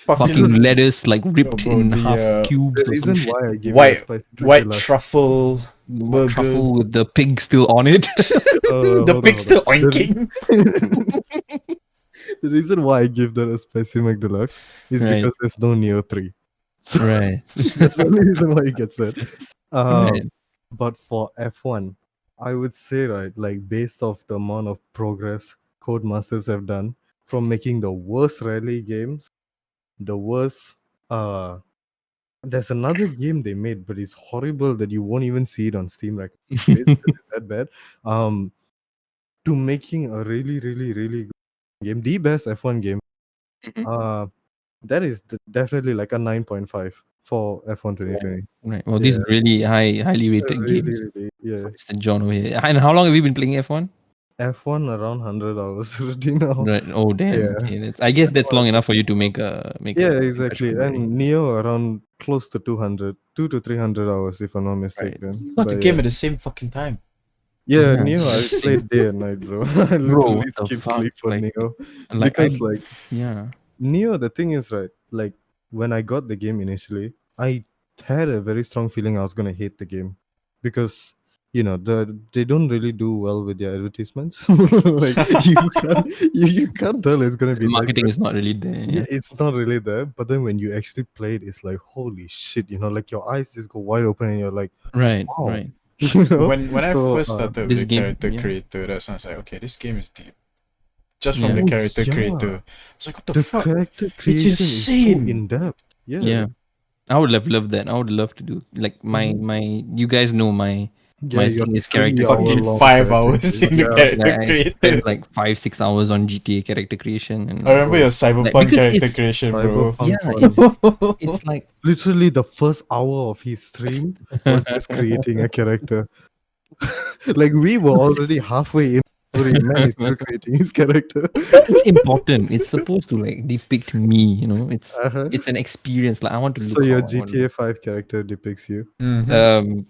fucking lettuce like ripped bro, in the, half cubes The or some reason shit. why I give it a white spicy white McDeluxe. truffle burger. Truffle with the pig still on it. The pig still oinking. The reason why I give that a spicy McDeluxe is Right. because there's no Neo 3. So Right. that's the only reason why he gets that. Right. But for F1, I would say, right, like based off the amount of progress Codemasters have done, from making the worst rally games, the worst. There's another game they made, but it's horrible that you won't even see it on Steam recommendations because it's that bad. To making a really, really, really good game, the best F1 game. Mhm. That is definitely like a 9.5 for F1 2020. Right. Well, these Yeah. really highly rated Really, games. really, yeah. Mr. John over here. And how long have you been playing F1? F1 around 100 hours already now. Right. Oh damn. Yeah. Okay. I guess that's long enough for you to make a Yeah, a exactly. impression, And Neo around close to 200, 2 to 300 hours, if I'm not right? mistaken. Not the But game yeah. at the same fucking time. Yeah, Yeah. Neo, I played day and night, bro. I Bro, literally what the skip fuck? sleep for Like, Neo. like Because, like, yeah. Neo, the thing is, right, like, when I got the game initially, I had a very strong feeling I was going to hate the game. Because, they don't really do well with their advertisements. Like, you can't tell it's going to be that Marketing good. is not really there. Yeah, it's not really there. But then when you actually play it, it's like, holy shit, like your eyes just go wide open and you're like, Right. wow. Right. When I So, first started with this the game, character yeah. creator, that's when I was like, okay, this game is deep. Just from Yeah. the Oh, character yeah. creator. It's like, what the the fuck? character creation is so insane. in depth. Yeah. Yeah. I would love that. I would love to do like my you guys know my Your thing is character Fucking creation. 5 hours in the Yeah. character Like, I creator. spent like 5-6 hours on GTA character creation, and I remember your like, cyberpunk because character it's creation, bro. Cyberpunk yeah, one. it's like Literally the first hour of his stream was just creating a character. Like we were already halfway in the story. Man is still creating his character. it's important. It's supposed to like depict me. Uh-huh. It's an experience. Like I want to So look. your How I want to GTA look. 5 character depicts you. Mm-hmm.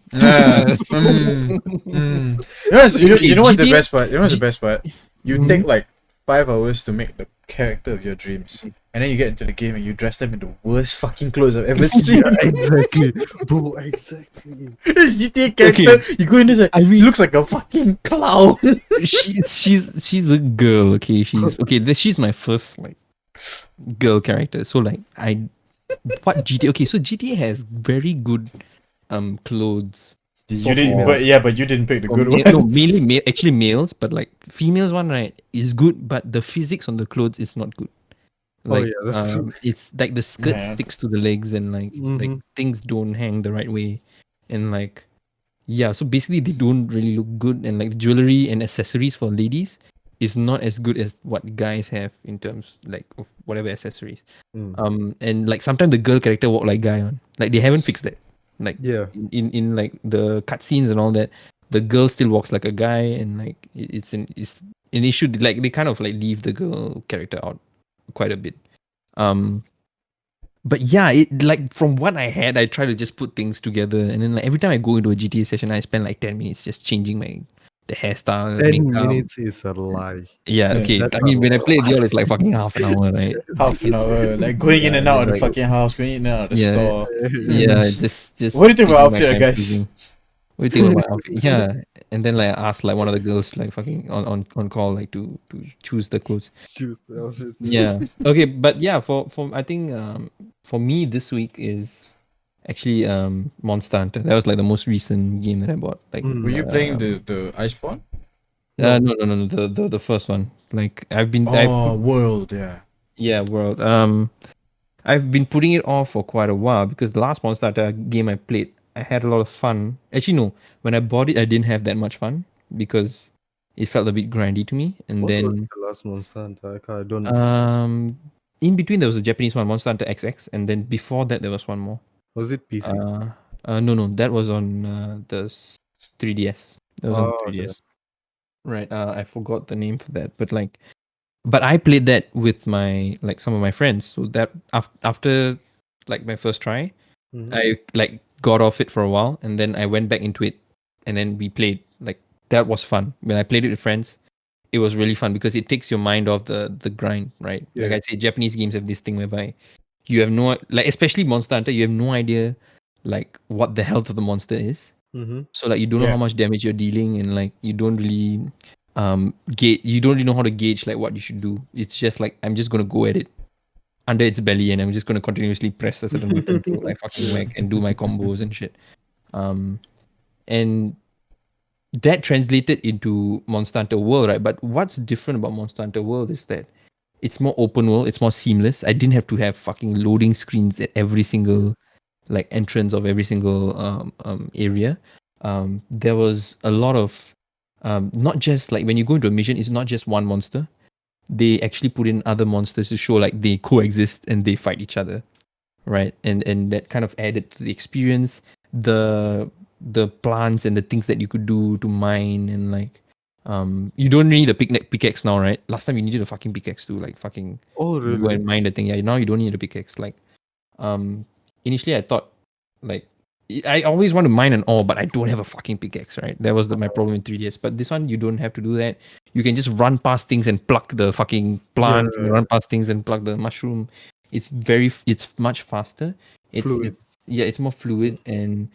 You know what's the GTA best part? You know what's the best part? You Mhm. take like 5 hours to make the character of your dreams, and then you get into the game and you dress them in the worst fucking clothes I've ever seen. Yeah, exactly. Bro, exactly. This GTA character, you go in there, like, he looks like a fucking clown. she's a girl. Okay, she's my first like girl character. So like what GTA? Okay, so GTA has very good clothes. You didn't, but you didn't pick the good ones. No, mainly actually males, but like females one right is good, but the physics on the clothes is not good. Like, yeah, that's true. it's like the skirt Yeah. sticks to the legs and like Mhm. things don't hang the right way, and like yeah, so basically they don't really look good, and like jewelry and accessories for ladies is not as good as what guys have in terms like of whatever accessories. And like sometimes the girl character walk like guy on, like they haven't fixed that. Like Yeah. in like the cutscenes and all that, the girl still walks like a guy, and like it's an issue. Like they kind of like leave the girl character out quite a bit. But yeah, it like from what I had, I try to just put things together, and then like every time I go into a GTA session, I spend like 10 minutes just changing the hairstyle, 10 makeup. minutes is a lie. Yeah, okay. That's I mean, a when I lot. play Dior, it's like fucking half an hour, right? Half an hour, like going in Yeah, and out of the like- fucking house, going in and out of the Yeah. store. Yeah, just. What do you think about taking my outfit, time guys? choosing. What do you think about my outfit? Yeah, and then like I asked like one of the girls like fucking on call like to choose the clothes. Choose the outfits. Yeah. Okay, but yeah, for I think for me this week is actually Monster Hunter. That was like the most recent game that I bought. Like Mm. Were you playing the Iceborne? no, the first one. Like I've been World, yeah. yeah, World. I've been putting it off for quite a while because the last Monster Hunter game I played, I had a lot of fun. Actually, no, when I bought it, I didn't have that much fun because it felt a bit grindy to me. And What was then the last Monster Hunter? I don't. in between there was a Japanese one, Monster Hunter XX, and then before that there was one more. Was it PC? No, that was on the 3DS. That was on 3DS. Okay. Right. I forgot the name for that, but I played that with my like some of my friends. So that after like my first try, Mhm. I like got off it for a while, and then I went back into it, and then we played. Like that was fun. When I played it with friends, it was really fun because it takes your mind off the grind, right? Like Yeah. I'd say Japanese games have this thing whereby you have no like, especially Monster Hunter, you have no idea like what the health of the monster is. Mhm. So like you don't know Yeah. how much damage you're dealing, and like you don't really you don't really know how to gauge like what you should do. It's just like I'm just gonna go at it under its belly, and I'm just gonna continuously press a certain button to like fucking whack and do my combos and shit. And that translated into Monster Hunter World, right? But what's different about Monster Hunter World is that it's more open world, it's more seamless. I didn't have to have fucking loading screens at every single like entrance of every single area. There was a lot of not just like when you go into a mission, it's not just one monster. They actually put in other monsters to show like they coexist and they fight each other, right? And that kind of added to the experience. The plants and the things that you could do to mine and like you don't need a pickaxe now, right? Last time you needed a fucking pickaxe to like fucking Oh, go really? and mine the thing. Yeah, now you don't need a pickaxe. Like initially I thought like I always want to mine an ore, but I don't have a fucking pickaxe, right? That was my problem in 3DS. But this one, you don't have to do that. You can just run past things and pluck the fucking plant. Yeah. And run past things and pluck the mushroom. It's much faster. Fluid. It's more fluid, and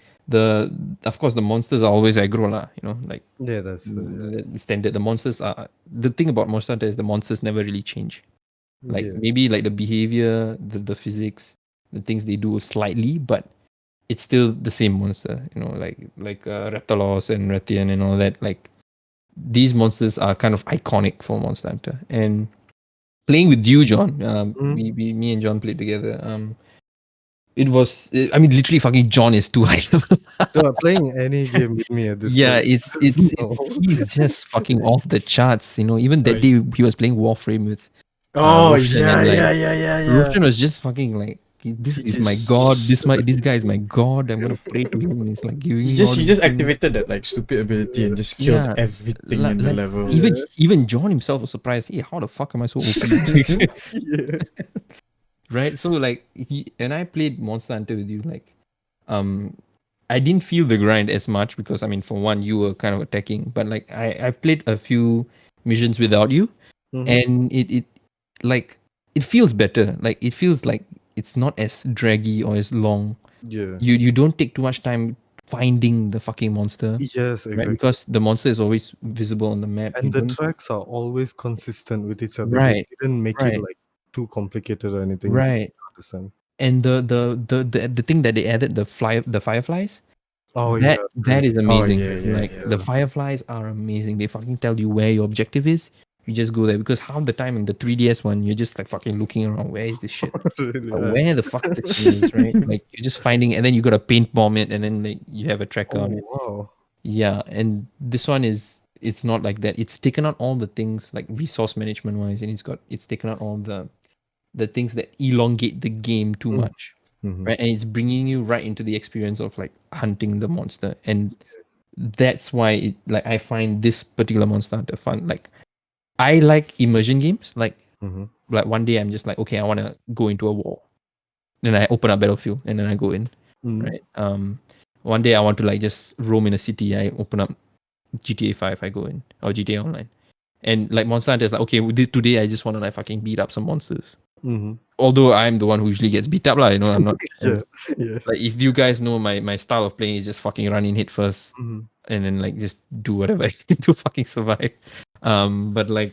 of course the monsters are always aggro lah. You know, like Yeah, that's the standard. The monsters are the thing about Monster Hunter is the monsters never really change. Like yeah. maybe like the behavior, the physics, the things they do slightly, but it's still the same monster, you know, like Rathalos and Rathian and all that. Like these monsters are kind of iconic for Monster Hunter. And playing with you, John, me and John played together. It was, I mean, literally, fucking John is too high level. No, playing any game with me at this Yeah, point. he's just fucking off the charts. You know, even that Right. day he was playing Warframe with. Oh Roshan yeah, and, like, yeah. Roshan was just fucking like, this is my god. This guy is my god. I'm gonna pray to him. It's like giving He me just all he these just things. activated that like stupid ability and just killed Yeah, everything in the like, level. even John himself was surprised. Hey, how the fuck am I so OP? Yeah. Right? So like he and I played Monster Hunter with you. Like, I didn't feel the grind as much because I mean, for one, you were kind of attacking, but like I've played a few missions without you, Mhm. and it like it feels better. Like it feels like it's not as draggy or as long. Yeah. You don't take too much time finding the fucking monster. Yes, Right? exactly. Because the monster is always visible on the map. You And the don't tracks are always consistent with each other. right, They didn't make it right, like too complicated or anything. If you right. understand. And the thing that they added, the fireflies, Oh that yeah. that is amazing. yeah, Like yeah. the fireflies are amazing. They fucking tell you where your objective is. You just go there because half the time in the 3DS one, you're just like fucking looking around. Where is this shit? Really, Where the fuck the thing is, right? Like you're just finding, and then you gotta paint bomb it, and then like, you have a tracker on Oh it. wow. Yeah, and this one it's not like that. It's taken out all the things like resource management wise, and it's taken out all the things that elongate the game too Mm. much, Mhm. right? And it's bringing you right into the experience of like hunting the monster, and that's why like I find this particular Monster Hunter fun. Like I like immersion games. Like Mhm. one day I'm just like, okay, I want to go into a war, then I open up Battlefield, and then I go in, Mm. right? One day I want to like just roam in a city. I open up GTA 5, I go in, or GTA Online. And like Monster Hunter is like, okay, today I just want to like fucking beat up some monsters. Mhm. Although I'm the one who usually gets beat up, lah. You know, I'm not. Yeah. Yeah. Like if you guys know my style of playing is just fucking run in head first, Mhm. and then like just do whatever I can to fucking survive. But like,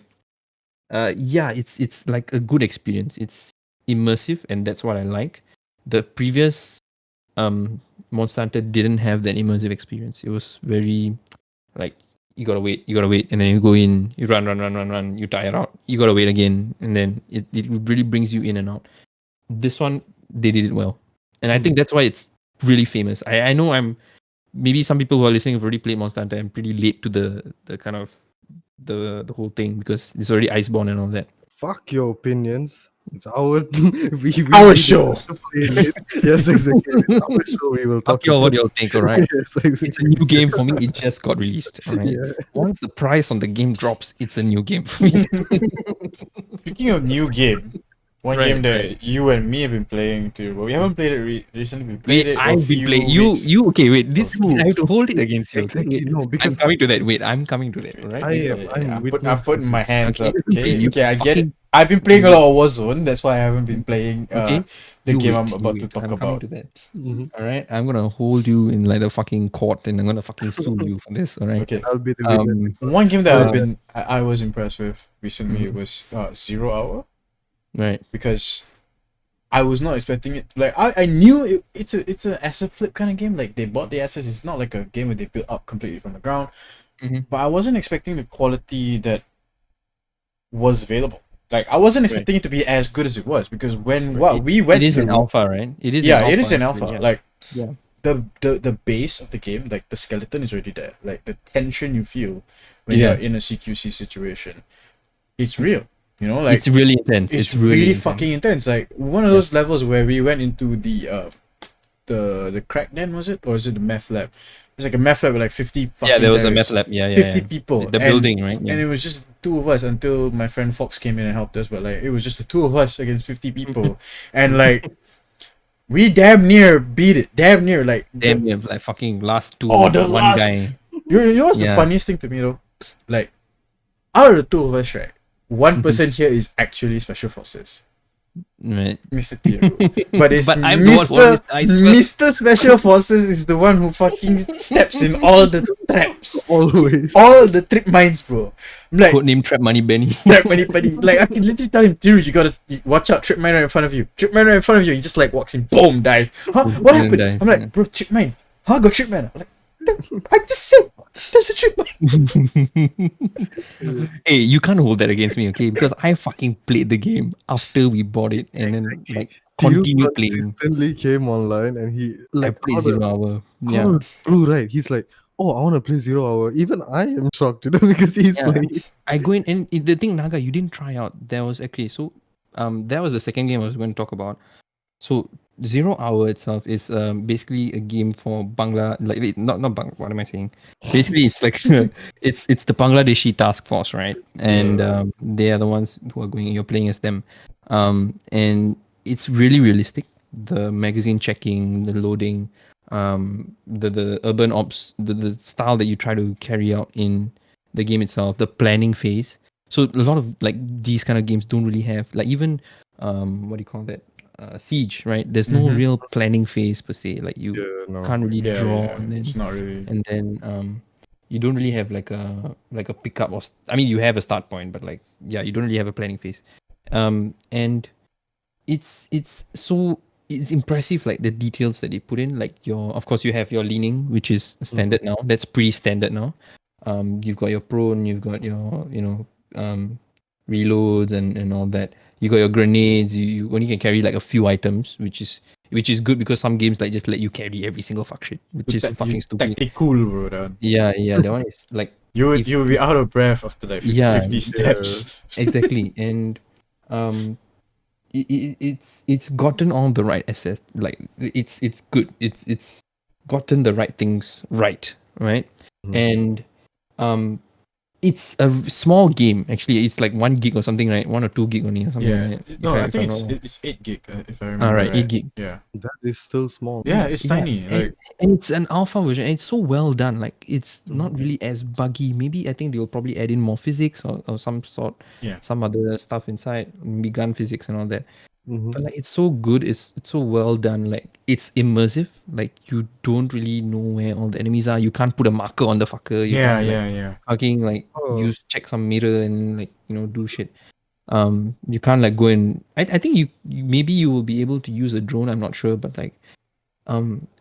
yeah, it's like a good experience. It's immersive, and that's what I like. The previous Monster Hunter didn't have that immersive experience. It was very like you gotta wait, and then you go in, you run, you tire out, you gotta wait again, and then it really brings you in and out. This one they did it well, and I think that's why it's really famous. I know maybe some people who are listening have already played Monster Hunter. I'm pretty late to the kind of the whole thing because it's already Iceborne and all that. Fuck your opinions. It's our we Our need show. to play it. Yes, exactly. It's our show. We will talk Fuck you all what about. you'll think, all right? Yes, It's a exactly. new game for me. It just got released, all right? Yeah. Once the price on the game drops, it's a new game for me. Speaking of new game, one Right, game that you and me have been playing too, but we haven't played it recently. We played Wait, it. I've been playing. You okay? Wait, this No. I have to hold it against you. Okay? Exactly. No, I'm because coming to that. Wait, I'm coming to that. All right. I'm I'm witness putting my to this. hands Okay, up. Okay, you okay, I get it. fucking- I've been playing a lot of Warzone. That's why I haven't been playing Okay. the You game wait, I'm you about to wait. talk I'm coming about. to that. Mhm. All right. I'm gonna hold you in like a fucking court, and I'm gonna fucking sue you for this. All right. Okay. I'll be the witness. One game that Uh, I was impressed with recently was 0 Hour, Right. because I was not expecting it. Like I knew it's a asset flip kind of game. Like they bought the assets. It's not like a game where they built up completely from the ground. but I wasn't expecting the quality that was available. Like I wasn't expecting it to be as good as it was, because when we went It is through, an alpha, right? It is. yeah, an alpha, it is an actually, alpha. yeah. Like Yeah. the base of the game, like the skeleton is already there. Like the tension you feel when you're in a CQC situation, it's real. You know, like it's really intense. it's really really intense. fucking intense. Like one of those levels where we went into the crack den, was it, or is it the meth lab? It's like a meth lab with like 50 fucking Yeah, there was a terrorists. meth lab. Yeah, 50 yeah. people. The building, right? And Yeah. it was just two of us until my friend Fox came in and helped us. But like it was just the two of us against 50 people. And like we damn near beat it. Damn near. Like Damn, yeah, like fucking last two. Oh, the one last- guy. you know what's the Yeah. funniest thing to me though? Like out of the two of us, right? One person here is actually special forces. Right. Mr. Thiru. But it's But I'm the one who always dies first. Mr. Special Forces is the one who fucking steps in all the traps. Always. All the trip mines, bro. I'm like, Codename Trap Money Benny. trap money. Like, I can literally tell him, Thiru, you gotta watch out, trip mine right in front of you. Trip mine right in front of you. He just like walks in, boom, dies. Huh? What And happened? dies, I'm like, yeah. bro, trip mine. Huh? Got trip mine. I'm like, I just said, there's a trip mine. Hey, you can't hold that against me, okay? Because I fucking played the game after we bought it and then like continue playing. Consistently came online and he I like played out of- 0 hour. out Yeah. of blue, right? He's like, oh, I want to play 0 hour. Even I am shocked, you know, because he's Yeah. playing. I go in and the thing, Naga, you didn't try out. There was actually that was the second game I was going to talk about. So 0 hour itself is basically a game for Bangla, like not Bang. What am I saying? Basically, it's like it's the Bangladeshi task force, right? And they are the ones who are going. You're playing as them, and it's really realistic. The magazine checking, the loading, the urban ops, the style that you try to carry out in the game itself, the planning phase. So a lot of like these kind of games don't really have like even what do you call that? Siege, right? There's no Mhm. real planning phase per se. Like you Yeah, no. can't really draw, and it's not really. then you don't really have like a pickup or I mean you have a start point, but like yeah, you don't really have a planning phase. And it's impressive, like the details that they put in. Like of course you have your leaning, which is standard now. That's pretty standard now. You've got your prone, you've got your reloads and all that. You got your grenades. You only can carry like a few items, which is good because some games like just let you carry every single fuck shit, which is fucking stupid. Tactical, bro. That one. Yeah, that one is like You would If- you would be out of breath after like 50, Yeah, 50 steps. exactly. And it's gotten all the right assets. Like it's good. It's gotten the right things right. And it's a small game actually. It's like 1 gig or something, right? 1 or 2 gig only or something. Yeah. Right? If No, I if think I'm not wrong. it's 8 gig if I remember. Alright, 8 right. gig. Yeah. That is still small. Yeah, it's Yeah, tiny. Like and it's an alpha version, and it's so well done. Like it's not really as buggy. Maybe I think they'll probably add in more physics or some sort, Yeah. some other stuff inside, maybe gun physics and all that. Mhm. But like it's so good, it's so well done. Like it's immersive. Like you don't really know where all the enemies are. You can't put a marker on the fucker. You yeah, can't, like, yeah. fucking like Oh. check some mirror and like do shit. You can't like go and I think you maybe you will be able to use a drone. I'm not sure, but like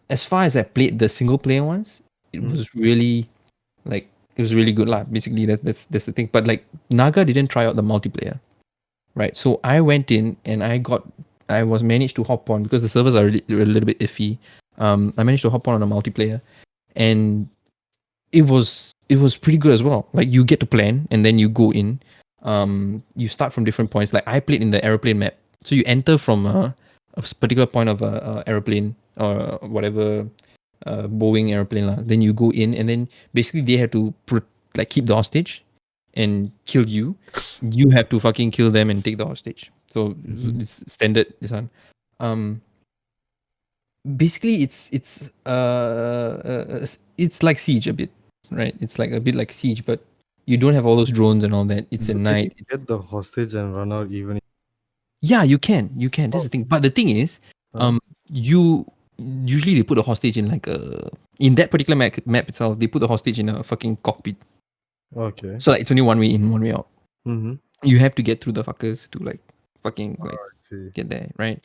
as far as I played the single player ones, it was really like it was really good lah. Basically, that's the thing. But like Naga didn't try out the multiplayer, right? So I went in and I was managed to hop on because the servers are a little bit iffy. I managed to hop on a multiplayer, and it was pretty good as well. Like you get to plan and then you go in. You start from different points. Like I played in the aeroplane map, so you enter from a particular point of a aeroplane or whatever Boeing airplane lah. Then you go in, and then basically they have to like keep the hostage and kill you. You have to fucking kill them and take the hostage. So it's standard this one. Basically it's like Siege a bit, right? It's like a bit like Siege, but you don't have all those drones and all that. It's at So can night. you get the hostage and run out even. Yeah, you can. That's the thing. But the thing is, you usually they put a hostage in like in that particular map itself. They put the hostage in a fucking cockpit. Okay. So like it's only one way in, one way out. Mm-hmm. You have to get through the fuckers to like fucking like I see. get there, right?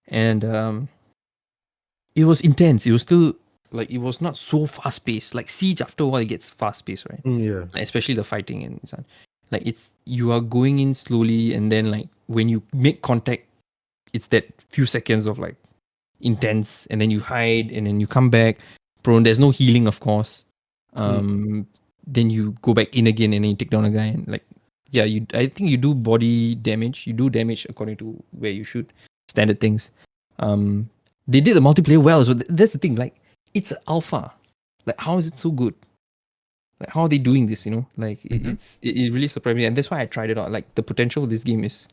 And it was intense. It was still like it was not so fast paced. Like Siege, after a while, it gets fast paced, right? Yeah. Like, especially the fighting and so on. Like it's you are going in slowly, and then like when you make contact, it's that few seconds of like intense, and then you hide, and then you come back prone. There's no healing, of course. Then you go back in again, and then you take down a guy, and like I think you do body damage. You do damage according to where you shoot. Standard things. They did the multiplayer well, so that's the thing. Like it's alpha. Like how is it so good? Like how are they doing this? Like it really surprised me, and that's why I tried it out. Like the potential of this game is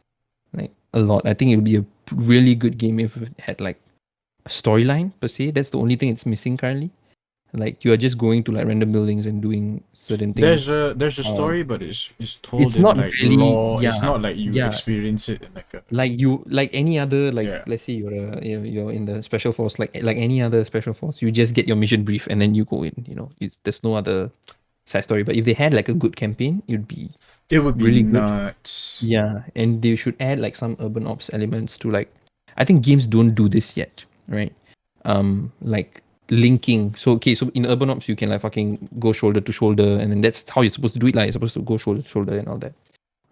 like a lot. I think it would be a really good game if it had like a storyline per se. That's the only thing it's missing currently. Like you are just going to like random buildings and doing certain things. There's a story, but it's told it's in not like really- raw. yeah, It's not like you yeah. experience it in like any other Yeah. let's say you're in the special force, like any other special force, you just get your mission brief and then you go in. There's no other side story. But if they had like a good campaign, it would be really good. nuts. Yeah, and they should add like some urban ops elements to like. I think games don't do this yet, right? Like linking. So in urban ops you can like fucking go shoulder to shoulder, and then that's how you're supposed to do it. Like you're supposed to go shoulder to shoulder and all that.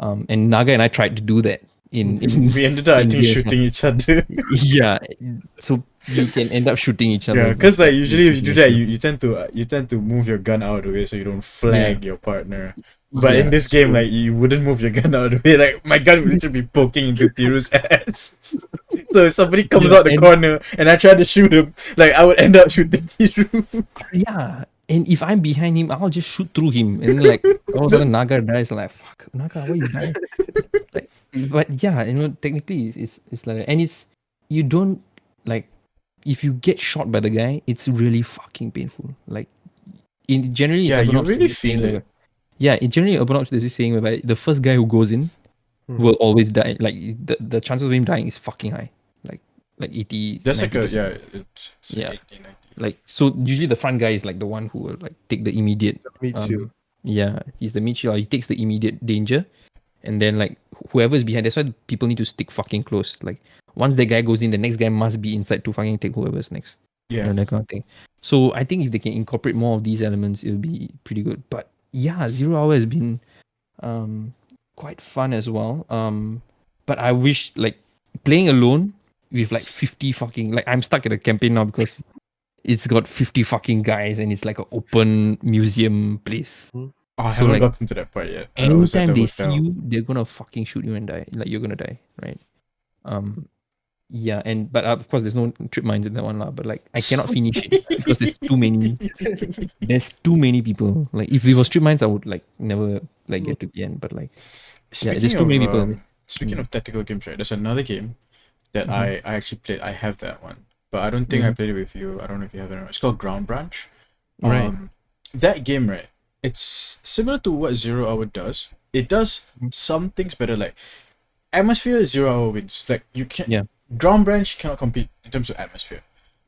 And Naga and I tried to do that in We ended up, I in think, games. shooting each other. Yeah, so you can end up shooting each other. Yeah, because like usually if you do that, you tend to move your gun out of the way so you don't flag your partner. But in this game, like you wouldn't move your gun out of the way. Like my gun would literally be poking into Thiru's ass. So if somebody comes out the corner and I try to shoot him, like I would end up shooting Thiru. Yeah, and if I'm behind him, I'll just shoot through him, and like all of a sudden Naga dies. Like fuck, Naga, why you die? Like, but yeah, technically it's like, and you don't like if you get shot by the guy, it's really fucking painful. Like in generally, Yeah, Urban you Ops, really there's this feel saying it. yeah, in generally Urban Ops, there's this saying whereby the first guy who goes in will always die. Like the chances of him dying is fucking high. Like 80. That's like 90%. it's Yeah. 80, 90. Like so usually the front guy is like the one who will like take the immediate Meet you. yeah, he's the meat shield. He takes the immediate danger, and then like whoever's behind. That's why people need to stick fucking close. Like once the guy goes in, the next guy must be inside to fucking take whoever's next. Yeah. That kind of thing. So I think if they can incorporate more of these elements, it'll be pretty good. But yeah, 0 Hour has been quite fun as well. But I wish like playing alone with like 50 fucking like I'm stuck at a campaign now because it's got 50 fucking guys and it's like an open museum place. Oh, I So, haven't like, gotten to that part yet. I was at Anytime the they see hotel. you, they're gonna fucking shoot you and die. Like you're gonna die, right? Yeah, but of course there's no trip mines in that one lah. But like I cannot finish it because there's too many. There's too many people. Like if it was trip mines, I would like never like get to the end. But like there's too many people. Speaking of tactical games, right? There's another game that Mm-hmm. I actually played. I have that one, but I don't think I played it with you. I don't know if you have it or not. It's called Ground Branch. Right. That game, right? It's similar to what 0 Hour does. It does some things better. Like atmosphere, 0 Hour wins. Like you can't. Yeah. Ground Branch cannot compete in terms of atmosphere.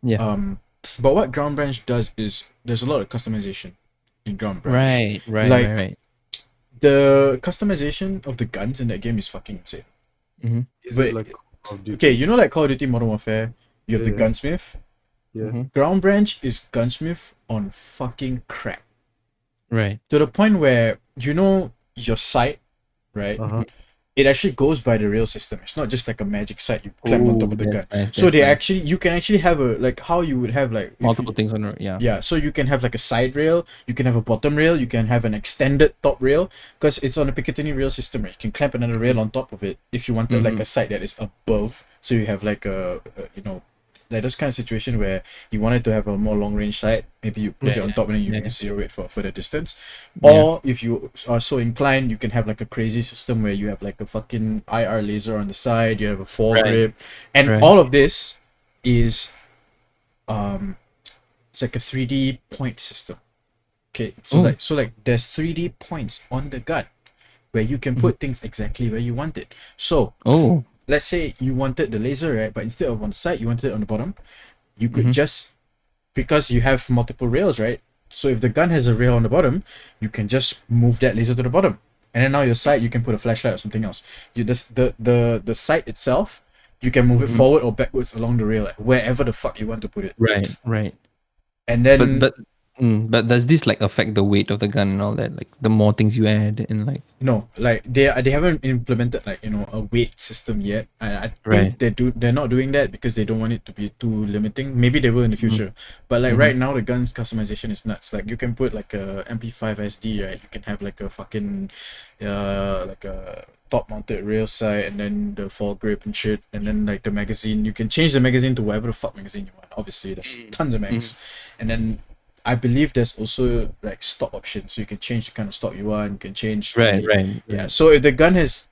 Yeah. But what Ground Branch does is there's a lot of customization in Ground Branch. Right. Like- Right. The customization of the guns in that game is fucking insane. Mm-hmm. Is But- it like Call of Duty? Okay, you know like Call of Duty Modern Warfare, you have the Yeah. gunsmith. Yeah. Mm-hmm. Ground Branch is gunsmith on fucking crack. Right. To the point where you know your sight, right? Uh-huh. It actually goes by the rail system. It's not just like a magic sight you clamp on top of the gun. Nice, So that's they nice. you can actually have a like how you would have like if multiple things on the yeah. Yeah, so you can have like a side rail, you can have a bottom rail, you can have an extended top rail, because it's on a Picatinny rail system, right? You can clamp another rail on top of it if you wanted like a side that is above, so you have like a like those kind of situation where you wanted to have a more long range sight, maybe you put it on top and then you zero it for further distance. Or if you are so inclined, you can have like a crazy system where you have like a fucking IR laser on the side, you have a foregrip, and all of this is it's like a 3D point system. Okay, so like there's 3D points on the gun where you can put things exactly where you want it. So let's say you wanted the laser, right? But instead of on the side, you wanted it on the bottom. You could just, because you have multiple rails, right? So if the gun has a rail on the bottom, you can just move that laser to the bottom, and then now your sight, you can put a flashlight or something else. You just the sight itself, you can move it forward or backwards along the rail, like, wherever the fuck you want to put it. Right. And But then but does this like affect the weight of the gun and all that? Like the more things you add and like no, like they haven't implemented like a weight system yet. I right. think they're not doing that because they don't want it to be too limiting. Maybe they will in the future, but like right now the guns customization is nuts. Like you can put like a MP5 SD, right? You can have like a fucking like a top mounted rail sight and then the foregrip and shit, and then like the magazine. You can change the magazine to whatever the fuck magazine you want. Obviously, there's tons of mags, and then I believe there's also like stock options, so you can change the kind of stock you want. You can change yeah. So if the gun has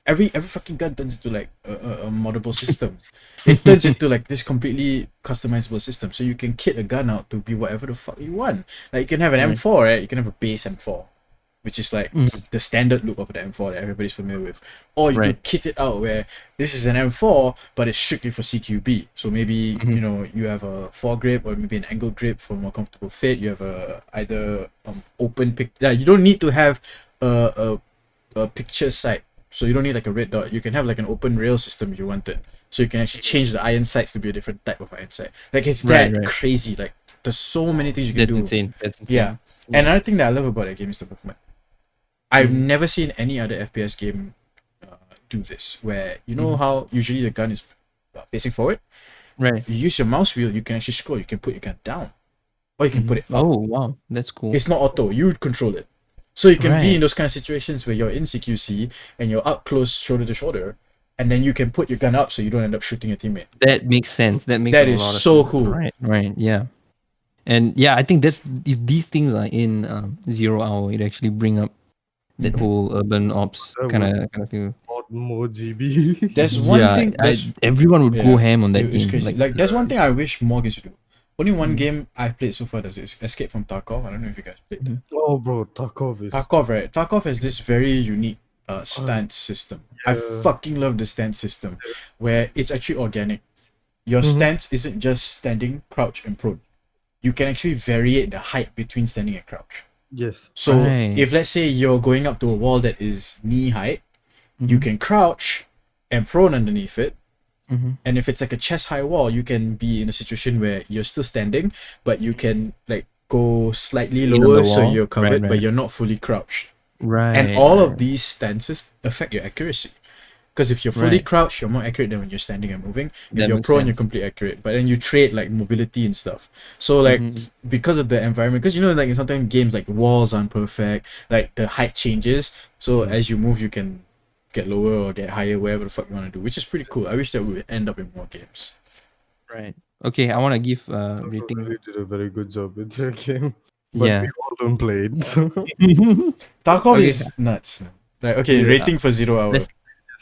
every fucking gun turns into like a moddable system. It turns into like this completely customizable system. So you can kit a gun out to be whatever the fuck you want. Like you can have an M4, right? You can have a base M4, which is like the standard look of the M4 that everybody's familiar with. Or you can kit it out where this is an M4, but it's strictly for CQB. So maybe you have a foregrip or maybe an angle grip for more comfortable fit. You have a either open pick. Yeah, you don't need to have a picture sight. So you don't need like a red dot. You can have like an open rail system if you want it. So you can actually change the iron sights to be a different type of iron sight. Like it's that crazy. Like there's so many things you can do. That's insane. Yeah. And another thing that I love about that game is the movement. I've never seen any other FPS game do this, where you know how usually the gun is facing forward. Right. You use your mouse wheel, you can actually scroll. You can put your gun down, or you can put it up. Oh wow, that's cool. It's not auto. You control it, so you can be in those kind of situations where you're in CQC and you're up close, shoulder to shoulder, and then you can put your gun up so you don't end up shooting your teammate. That makes sense. That makes that a is lot of so sense. cool. Right. Yeah. And yeah, I think that's if these things are in 0 hour, it actually bring up that whole urban ops kind of feel. More GB. There's one thing. Everyone would go ham on that It's game. crazy. Like there's one thing I wish more games would do. Only one game I've played so far is Escape from Tarkov. I don't know if you guys played that. Oh, bro, Tarkov is. Tarkov, right? Tarkov has this very unique stance system. I fucking love the stance system, where it's actually organic. Your stance isn't just standing, crouch, and prone. You can actually variate the height between standing and crouch. Yes. So if let's say you're going up to a wall that is knee height, you can crouch and prone underneath it. And if it's like a chest high wall, you can be in a situation where you're still standing, but you can like go slightly lower so you're covered, but you're not fully crouched. And all of these stances affect your accuracy. Because if you're fully crouched, you're more accurate than when you're standing and moving. If you're prone, you're completely accurate. But then you trade like mobility and stuff. So like because of the environment, because like in sometimes games like walls aren't perfect, like the height changes. So as you move, you can get lower or get higher, wherever the fuck you want to do, which is pretty cool. I wish that would end up in more games. Right. Okay, I want to give rating. You did a very good job with your game. But we all don't play it. So. Tarkov is nuts. Like rating for 0 hour.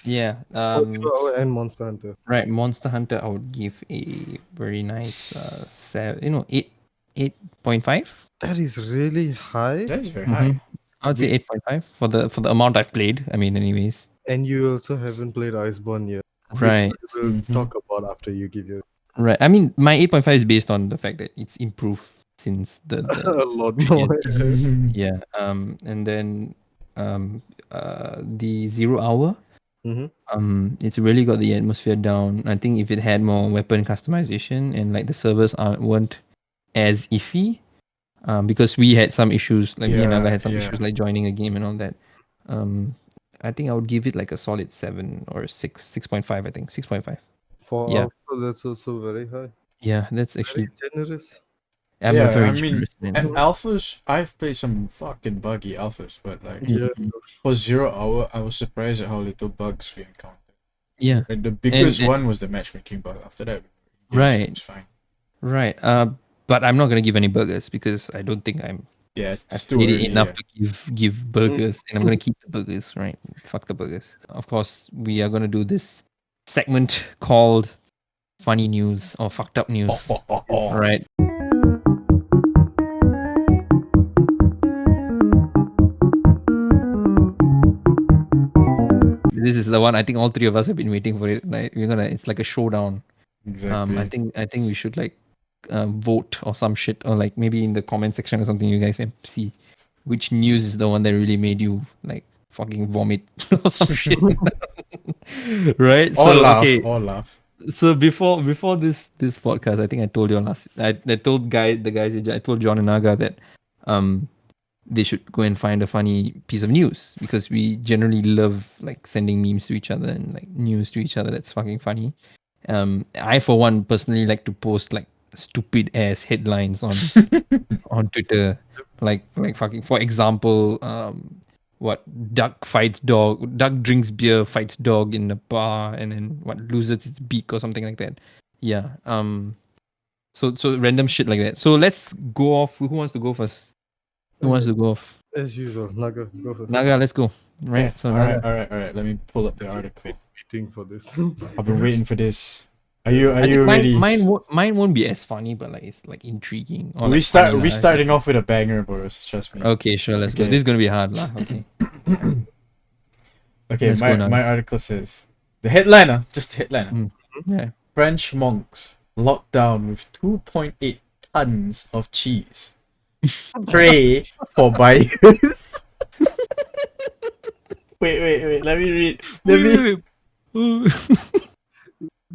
Yeah. 0 hour and Monster Hunter. Right, Monster Hunter I would give a very nice 8.5. That is really high. That is very high. I would say 8.5 for the amount I've played. I mean, anyways. And you also haven't played Iceborne yet. Right. Which we'll talk about after you give your. Right. I mean, my 8.5 is based on the fact that it's improved since the a lot more. Yeah. And then the 0 hour. It's really got the atmosphere down. I think if it had more weapon customization and like the servers weren't as iffy, because we had some issues, like me and Naga had some issues like joining a game and all that. I think I would give it like a solid 7 or 6.5. I think 6.5. For Alpha, that's also very high. Yeah, that's actually very generous. I'm very generous, man. And alphas, I've played some fucking buggy alphas, but like for 0 hour, I was surprised at how little bugs we encountered. Yeah, and the biggest one was the matchmaking bug. After that, it was fine. Right. But I'm not gonna give any burgers because I don't think I've played it enough to give burgers, and I'm gonna keep the burgers. Right. Fuck the burgers. Of course, we are gonna do this segment called funny news or fucked up news. Right. This is the one I think all three of us have been waiting for it. Right? It's like a showdown. Exactly. I think we should like vote or some shit, or like maybe in the comment section or something, you guys can see which news is the one that really made you like fucking vomit or some shit. Right? Or laugh. So before this podcast, I think I told you last. I told the guys. I told John and Naga that um they should go and find a funny piece of news because we generally love like sending memes to each other and like news to each other that's fucking funny. I for one personally like to post like stupid ass headlines on Twitter, like fucking, for example, what duck drinks beer, fights dog in a bar, and then what loses its beak or something like that. Yeah. So random shit like that. So let's go off. Who wants to go first? Who wants to go off? As usual, Naga, go first. Naga, let's go. Right. Yeah. So all Naga. right. Let me pull up the article. Waiting for this. I've been waiting for this. Are you I think ready? mine won't be as funny, but like it's like intriguing. Or, we like, funny, we lah. starting off with a banger, boys. Trust me. Okay, sure. Let's go. Okay. This is gonna be hard, lah. Okay. Okay, Let's go now. my article says the headliner, just the headliner. Yeah. French monks locked down with 2.8 tons of cheese. Pray for buyers. wait. Let me read.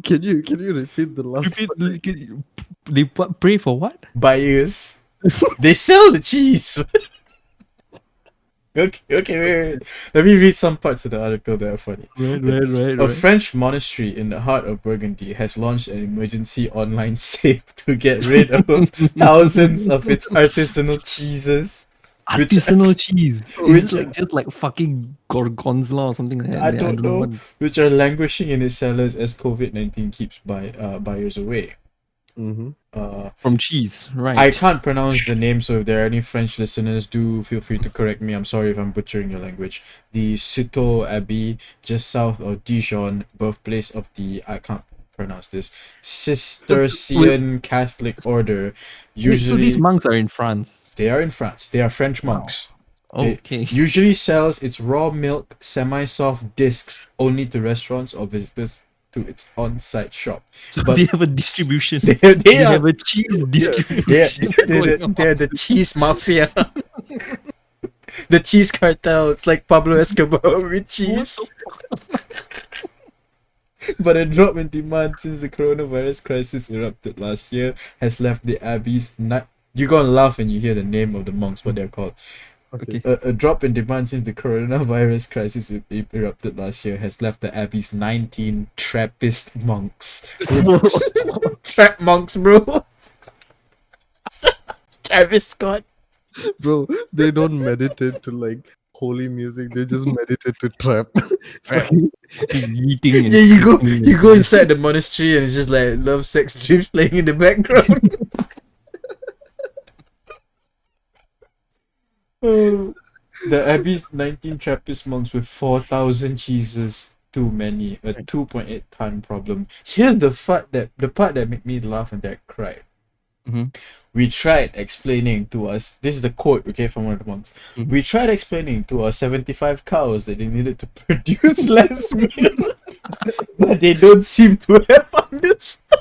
Can you repeat the last? They pray for what? Buyers. They sell the cheese. Okay, wait. Let me read some parts of the article that are funny. Right. A French monastery in the heart of Burgundy has launched an emergency online sale to get rid of thousands of its artisanal cheeses. Artisanal cheese. which- Is it like just like fucking gorgonzola or something like that? I don't know, what. which are languishing in its cellars as COVID-19 keeps buyers away. Mm-hmm. From cheese, right? I can't pronounce the name, so if there are any French listeners, do feel free to correct me. I'm sorry if I'm butchering your language. The Citeaux Abbey, just south of Dijon, birthplace of the, I can't pronounce this, Cistercian Catholic order. Usually, So these monks are in France. they are in France. They are French monks. They Okay. usually sells its raw milk, semi-soft discs only to restaurants or visitors to its on-site shop. So but- they have a distribution. They They are have a cheese distribution. they're the cheese mafia. The cheese cartel. It's like Pablo Escobar with cheese. But a drop in demand since the coronavirus crisis erupted last year has left the abbeys You're gonna laugh when you hear the name of the monks, what they're called. Okay. A drop in demand since the coronavirus crisis erupted last year has left the abbey's 19 Trappist monks. Trap monks, bro. Travis Scott. Bro, they don't meditate to like holy music. They just meditate to trap. Eating. And Yeah, sleeping you go inside the monastery and it's just like love sex dreams playing in the background. Oh. The abbey's 19 Trappist monks with 4,000 cheeses too many, a 2.8 ton problem. Here's the part that made me laugh and that I cried. Mhm. We tried explaining to us, this is the quote, okay, from one of the monks. Mhm. We tried explaining to our 75 cows that they needed to produce less milk, but they don't seem to have understood.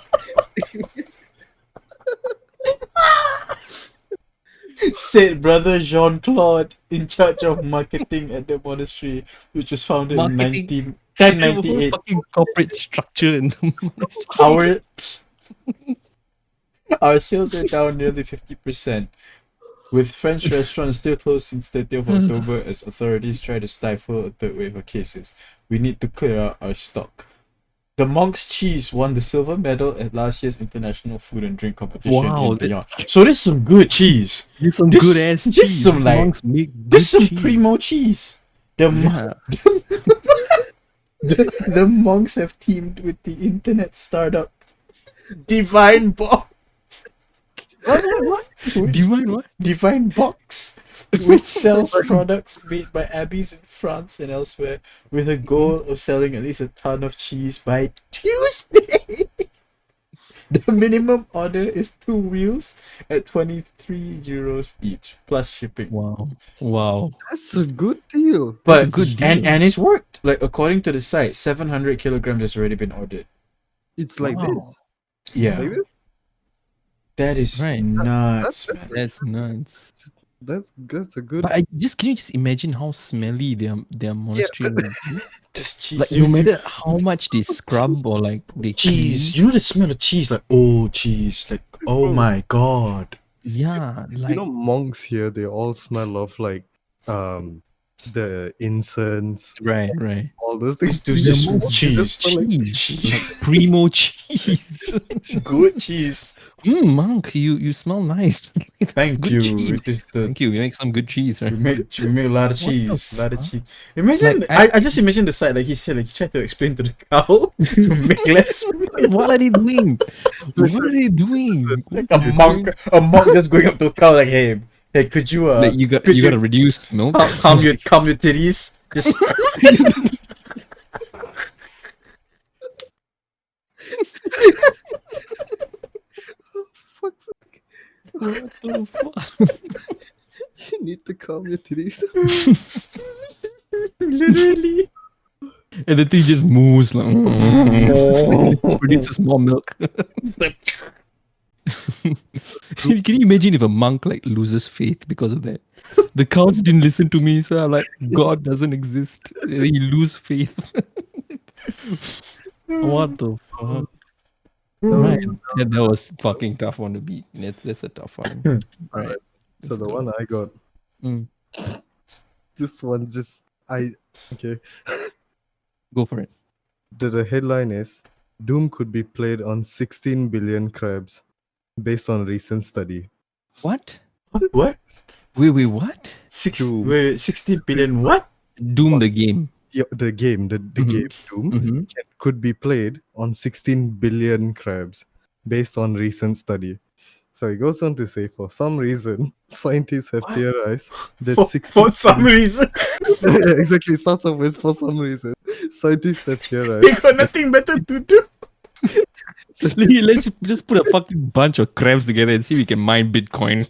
Said Brother Jean-Claude, in charge of marketing at the monastery, which was founded Marketing. in 1098. Fucking corporate structure in the monastery. Our sales are down nearly 50%, with French restaurants still closed since 30th of October as authorities try to stifle a third wave of cases. We need to clear out our stock. The Monk's cheese won the silver medal at last year's International Food and Drink Competition Wow, in Beyond. So this is some good cheese. This some This- good ass this cheese. some, like- Monks make This is good some cheese. primo cheese. Yeah. The monks have teamed with the internet startup Divine Box. What? Divine what? Divine Box, which sells products made by abbeys in France and elsewhere, with a goal of selling at least a ton of cheese by Tuesday. The minimum order is 2 wheels at €23 each, plus shipping. Wow. That's a good deal. But a good deal. and it's worked. Like according to the site, 700 kilograms has already been ordered. It's like Wow. this. Yeah, Like this? that is Right. nuts, man. That's nuts. That's a good. But can you just imagine how smelly their monastery will be? Just cheese. Like no matter how much they scrub or like they cheese. clean. You know the smell of cheese, like cheese. Like Bro. my god. Yeah, like Monks here, they all smell of like the incense, right. all those things. Dude, They just smell cheese. like Cheese. Like primo cheese. Good cheese. Monk, you smell nice. That's Thank good you. cheese. It is the Thank you. We make some good cheese, right? we make a lot of What the cheese. A lot of fuck? cheese. Imagine Like, I just imagine the side like he said, like he tried to explain to the cow to make less What are they doing? What are they doing? like What is going- a monk just going up to a cow like, hey, could you Like you could gotta reduce milk. calm your titties? Just fuck's sake. What the fuck? You need to calm your titties. literally. And the thing just moves like produces more milk. Can you imagine if a monk like loses faith because of that? The cows didn't listen to me, so I'm like, God doesn't exist. He lose faith. What the fuck? Right. That was fucking tough one to beat. That's a tough one. Right. So the one I got, Mm, this one just okay. go for it. The headline is Doom could be played on 16 billion crabs, based on recent study. What? What? Wait, what? 60 billion what? Doom the game. Yeah, the game, the game Doom Mhm. could be played on 16 billion crabs, based on recent study. So he goes on to say, for some reason, scientists have theorized that For some reason. Yeah, exactly, it starts off with for some reason. Scientists have They theorized. got nothing better to do. Let's just put a fucking bunch of crabs together and see if we can mine Bitcoin.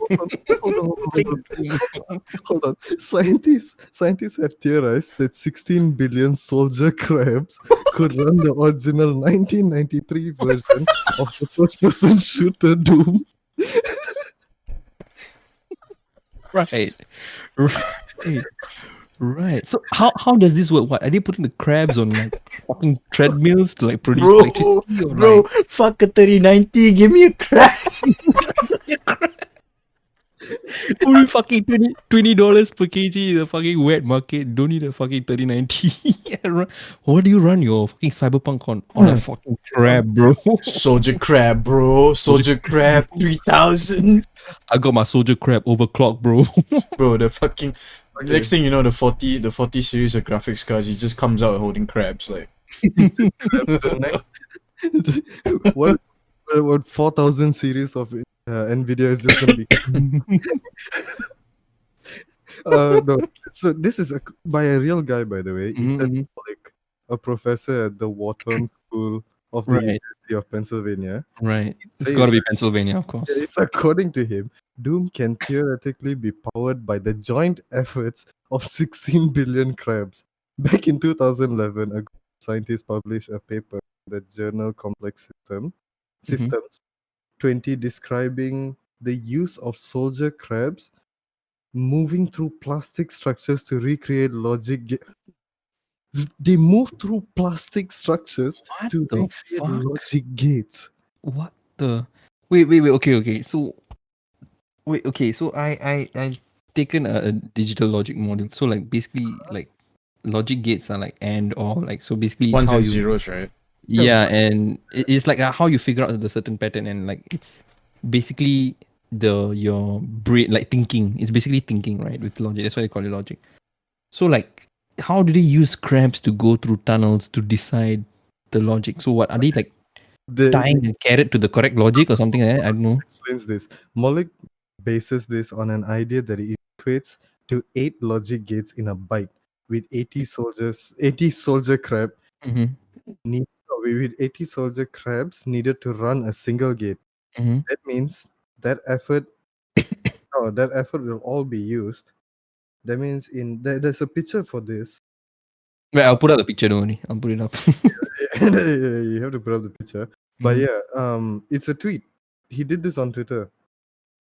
Hold on. Scientists have theorized that 16 billion soldier crabs could run the original 1993 version of the first-person shooter Doom. Right. Right. So how does this work? What are they putting the crabs on like fucking treadmills to like produce electricity? Or Bro, like, fuck a 3090, give me a crack. only fucking $20 per kg in the fucking wet market. Don't need a fucking 3090. What do you run your fucking cyberpunk on a fucking crab, bro? Soldier crab, bro. Soldier crab 3000. I got my soldier crab overclocked, bro. Bro, the fucking next thing you know, the 40 series of graphics cards, he just comes out holding crabs like what 4,000 series of Nvidia is just gonna be. No. So this is by a real guy, by the way. Ethan Pollock, a professor at the Wharton School of the Right. University of Pennsylvania. Right. It's says got to be Pennsylvania, of course. It's according to him, Doom can theoretically be powered by the joint efforts of 16 billion crabs. Back in 2011, a group of scientists published a paper in the journal Complex Systems 20 describing the use of soldier crabs moving through plastic structures to recreate logic. They move through plastic structures What to the recreate fuck? logic gates. What the? Wait. Okay. So, I taken a digital logic module. So like basically like logic gates are like and or like so basically it's ones how and you zeros, right? yeah, and it's like how you figure out the certain pattern and like it's basically your brain like thinking. It's basically thinking, right, with logic. That's why they call it logic. So like how do they use crabs to go through tunnels to decide the logic? So what are they like tying a carrot to the correct logic or something like that? I don't know. Explains this. Moloch bases this on an idea that it equates to 8 logic gates in a byte with 80 soldier crab Mm-hmm. with 80 soldier crabs needed to run a single gate. Mm-hmm. That means that effort will all be used. That means there's a picture for this. Right, I'll put up the picture, don't worry. I'll put it up. You have to put up the picture. But yeah, it's a tweet. He did this on Twitter.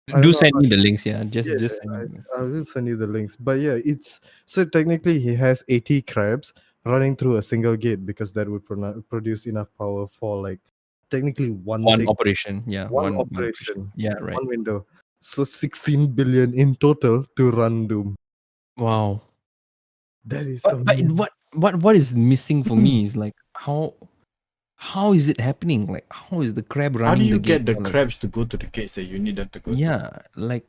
I don't Do know. send me the links, yeah. Just Yeah, just send me. I will send you the links. But yeah, it's so technically he has 80 crabs running through a single gate because that would produce enough power for like technically one One big operation, yeah. one One operation. operation, Yeah, right. one window. So 16 billion in total to run Doom. Wow. That is But amazing. what is missing for me is like how is it happening? Like how is the crab running How do you the gate? get the Or, like, crabs to go to the gates that you need them to go to? yeah, like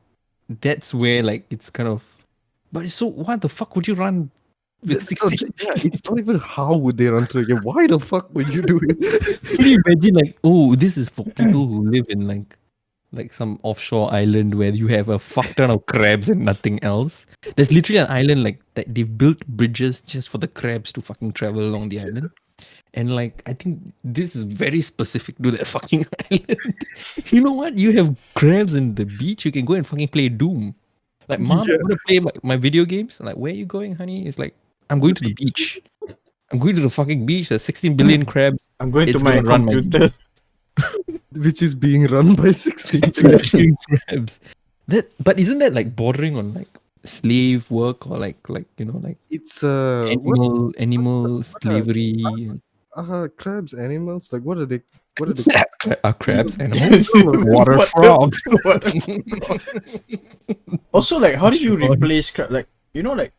that's where like it's kind of. But so what the fuck would you run with 16? Yeah, it's not even how would they run through again. Why the fuck would you do it? Can you imagine like, oh, this is for people who live in like some offshore island where you have a fuck ton of crabs and nothing else. There's literally an island like that they've built bridges just for the crabs to fucking travel along the island. And like I think this is very specific to that fucking island. You know what? You have crabs in the beach, you can go and fucking play Doom. Like, mom, Yeah. I want to play my video games. Like, where are you going, honey? It's like, I'm going to the beach. I'm going to the fucking beach. There's 16 billion crabs. I'm going It's to my gonna run my computer. Which is being run by 16 16 crabs. But isn't that like bordering on like slave work or like you know like It's animal slavery? crabs animals, like what are they Are crabs animals? What Water the- frogs. Also, like, how do you Sure. replace crab? Like, you know, like,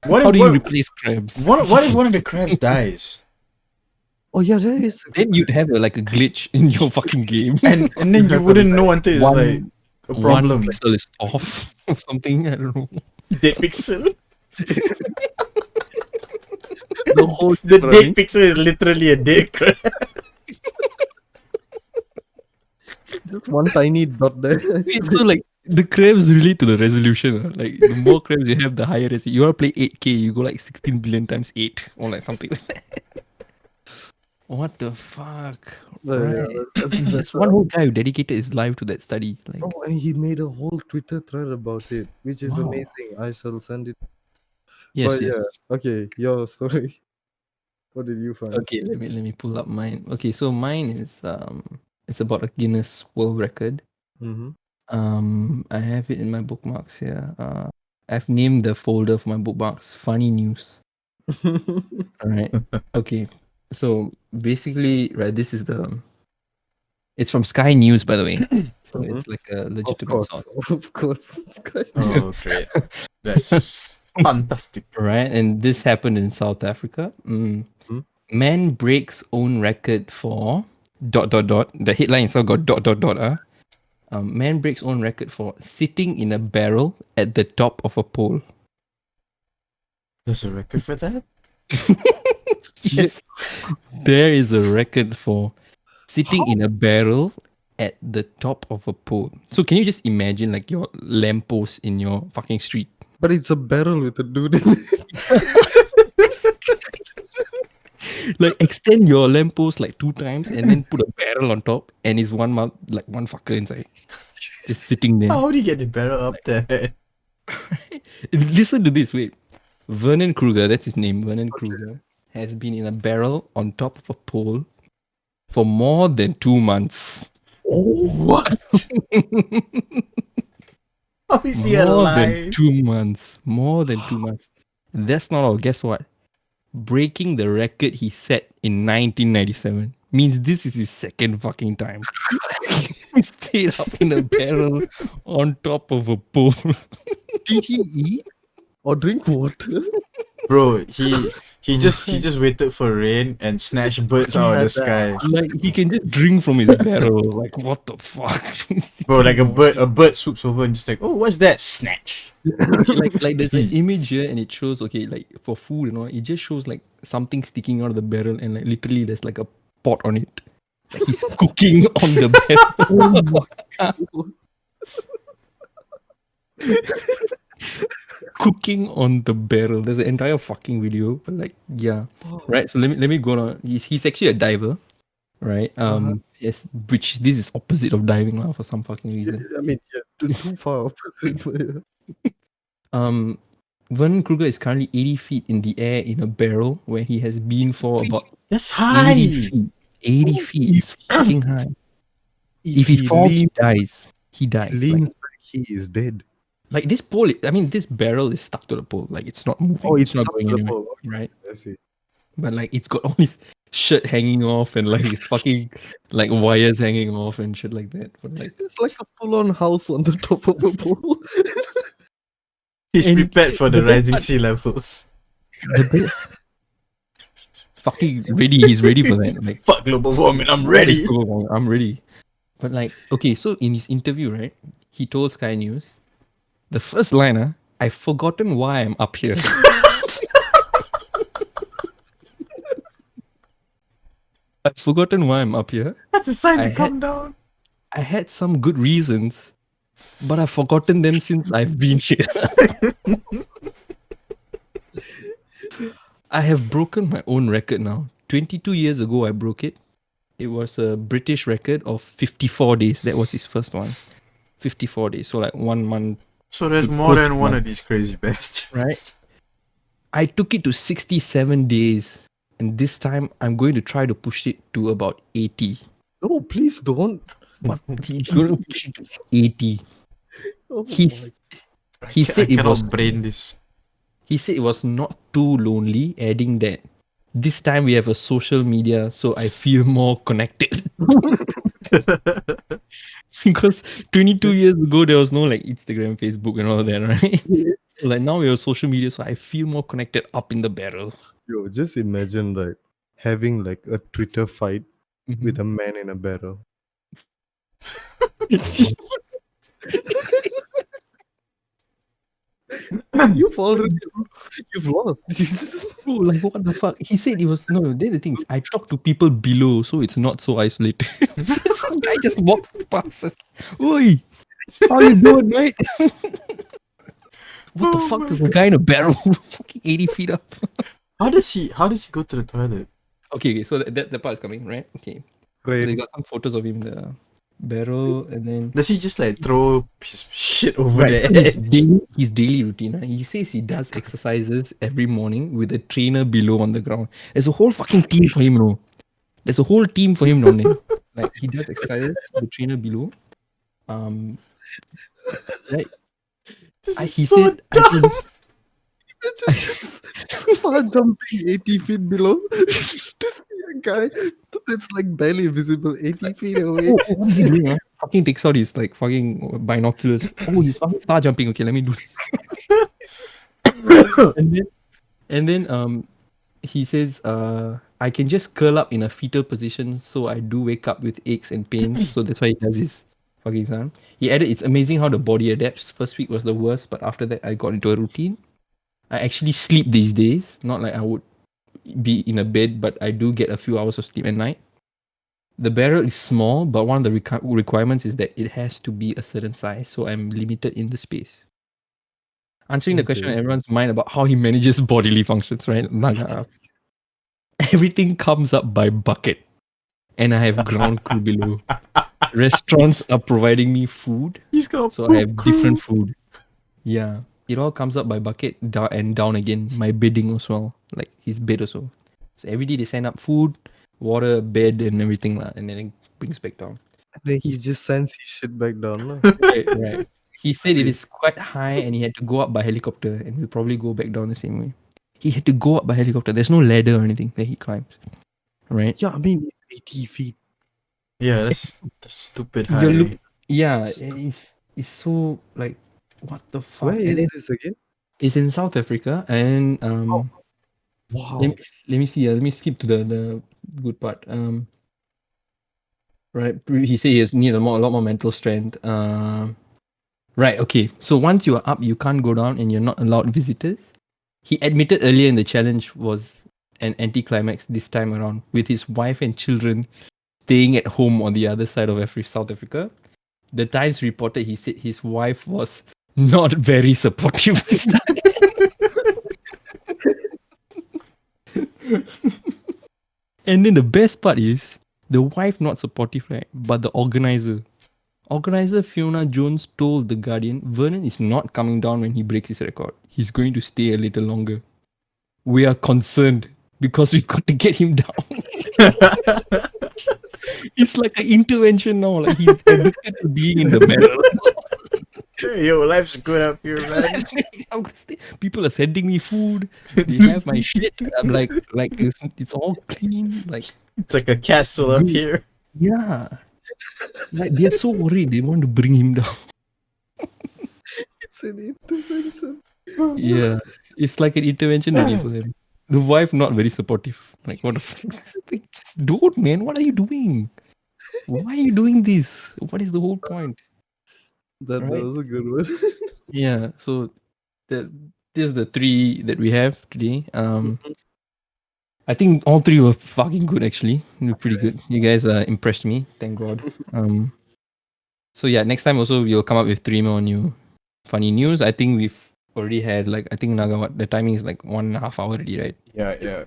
what How if do you what, replace crabs? what if one of the crabs dies? Oh yeah, that is Then you'd have like a glitch in your fucking game. And then you wouldn't know until it's like a One problem. pixel is off or something. I don't know. Dead pixel. the whole The shit running. dead pixel is literally a dead crab. Just one tiny dot there. Wait, so like the crabs relate to the resolution. Like the more crabs you have, the higher resolution. You want to play 8K, you go like 16 billion times 8 or like something like that. What the fuck? Yeah, Right. that's There's one whole guy who dedicated his life to that study. Like, oh, and he made a whole Twitter thread about it, which is wow. amazing. I shall send it. Yes, But yes. yeah, okay, your story. What did you find? Okay, let me pull up mine. Okay, so mine is it's about a Guinness World Record. Mm-hmm. I have it in my bookmarks here. I've named the folder for my bookmarks Funny News. All right. Okay. So basically, right, this is it's from Sky News, by the way. So Mhm. it's like a Of legitimate source. course, of course. Oh, great. That's just fantastic. Right. And this happened in South Africa. Man breaks own record for ... The headline itself got ... Man breaks own record for sitting in a barrel at the top of a pole. There's a record for that? Yes. There is a record for sitting in a barrel at the top of a pole. So can you just imagine like your lamppost in your fucking street? But it's a barrel with a dude in it. Like extend your lamppost like 2 times and then put a barrel on top and it's one fucker inside. Just sitting there. How do you get the barrel up there? Listen to this, wait. Vernon Kruger, that's his name, Vernon Kruger, has been in a barrel on top of a pole for more than 2 months. Oh, what? How is he More than alive? 2 months. More than 2 months. And that's not all. Guess what? Breaking the record he set in 1997 means this is his second fucking time. He stayed up in a barrel on top of a pole. Did he eat or drink water? Bro, he just waited for rain and snatched birds out of the sky. Like he can just drink from his barrel. Like what the fuck? Bro, like a bird swoops over and just like, oh, what's that? Snatch. like there's an image here and it shows like for food and all, it just shows like something sticking out of the barrel and like literally there's like a pot on it. Like he's cooking on the barrel. Cooking on the barrel. There's an entire fucking video, but like yeah. Right. So let me go on. He's actually a diver. Right. Yes, which this is opposite of diving now for some fucking reason. I mean, yeah, too far opposite. But yeah. Vernon Kruger is currently 80 feet in the air in a barrel where he has been for about That's high. 80 feet. 80 feet is fucking high. If he falls, he dies. he dies. Leans back, he is dead. Like this pole, I mean, this barrel is stuck to the pole. Like it's not moving. Oh, it's not stuck going to the anywhere. pole. Okay, Right? I see. But like it's got all his shirt hanging off and like his fucking like wires hanging off and shit like that. But like It's like a full-on house on the top of a pole. He's And prepared for the the best rising part- sea levels. the best, fucking ready. He's ready for that. Like Fuck global warming, I'm ready. I'm ready. But like, okay, so in his interview, right, he told Sky News, the first liner, I've forgotten why I'm up here. I've forgotten why I'm up here. That's a sign I to had- come down. I had some good reasons, but I've forgotten them since I've been here. I have broken my own record now. 22 years ago, I broke it. It was a British record of 54 days. That was his first one. 54 days. So like 1 month. So there's Good more coach, than one man. of these crazy bastards. Right. I took it to 67 days. And this time, I'm going to try to push it to about 80. No, please don't. But he's going to push it to 80. Oh He's, my- he said I it cannot was... brain this. He said it was not too lonely, adding that this time we have a social media, so I feel more connected. Because 22 years ago, there was no like Instagram, Facebook, and all that, right? Like now we have social media, so I feel more connected up in the barrel. Yo, just imagine, right, having like a Twitter fight Mhm. with a man in a barrel. You've lost. You just- Bro, like what the fuck? He said it was no. Then the things I talk to people below, so it's not so isolated. Some guy just walks past us. Oi, how you doing, mate? What the Oh fuck my is the guy in a barrel, fucking 80 feet up? How does he go to the toilet? Okay, so that part is coming, right? Okay, so they Right. got some photos of him in the barrel, and then Does he just like throw his shit over right, the so edge? his daily routine. Right? He says he does exercises every morning with a trainer below on the ground. There's a whole fucking team for him, no? There's a whole team for him down there. Like he does exercises with the trainer below. Right. This is He so said, dumb. Far jumping 80 feet below. To see a guy that's like barely visible 80 feet away. oh, what is he doing? Huh? Fucking takes out his like fucking binoculars. Oh, he's fucking star jumping. Okay, let me do it. and then he says, I can just curl up in a fetal position, so I do wake up with aches and pains. So that's why he does his fucking son. He added, it's amazing how the body adapts. First week was the worst, but after that I got into a routine. I actually sleep these days, not like I would be in a bed, but I do get a few hours of sleep at night. The barrel is small, but one of the requirements is that it has to be a certain size, so I'm limited in the space. Answering the question in Okay. everyone's mind about how he manages bodily functions, right? Naga. Everything comes up by bucket, and I have ground crew below. Restaurants are providing me food, He's got so poop I have crew. different food. Yeah, it all comes up by bucket and down again. My bedding as well, like his bed also. So every day they send up food, water, bed, and everything, and then it brings back down. And then he just sends his shit back down. lah. Right. He said it is quite high, and he had to go up by helicopter, and we'll probably go back down the same way. He had to go up by helicopter. There's no ladder or anything that he climbs. Right? Yeah, I mean, it's 80 feet. Yeah, that's stupid high. You're look- yeah, and it's so like, what the fuck? Where And is then this again? it's in South Africa, and Wow. let me see. Let me skip to the good part. Right. He said he has need a lot more mental strength. Right. Okay. So once you are up, you can't go down, and you're not allowed visitors. He admitted earlier in the challenge was an anticlimax this time around, with his wife and children staying at home on the other side of South Africa. The Times reported he said his wife was not very supportive this time. And then the best part is the wife not supportive, right? But the organizer Fiona Jones told The Guardian, Vernon is not coming down when he breaks his record. He's going to stay a little longer. We are concerned because we've got to get him down. It's like an intervention now. Like he's addicted to being in the metal. Yo, life's good up here, man. I'm gonna stay. People are sending me food. They have my shit. I'm like it's all clean. Like It's like a castle up here. yeah, like they're so worried. They want to bring him down. It's an intervention. Yeah, it's like an intervention only for them. The wife not very supportive. Like what the fuck? Like, just don't, man. What are you doing? Why are you doing this? What is the whole point? That Right. was a good one. Yeah. So there's the three that we have today. I think all three were fucking good actually. They're pretty good. You guys impressed me. Thank God. So yeah, next time also we'll come up with 3 more new funny news. I think we've already had like I think Naga what the timing is like 1.5 hour already, right? Yeah.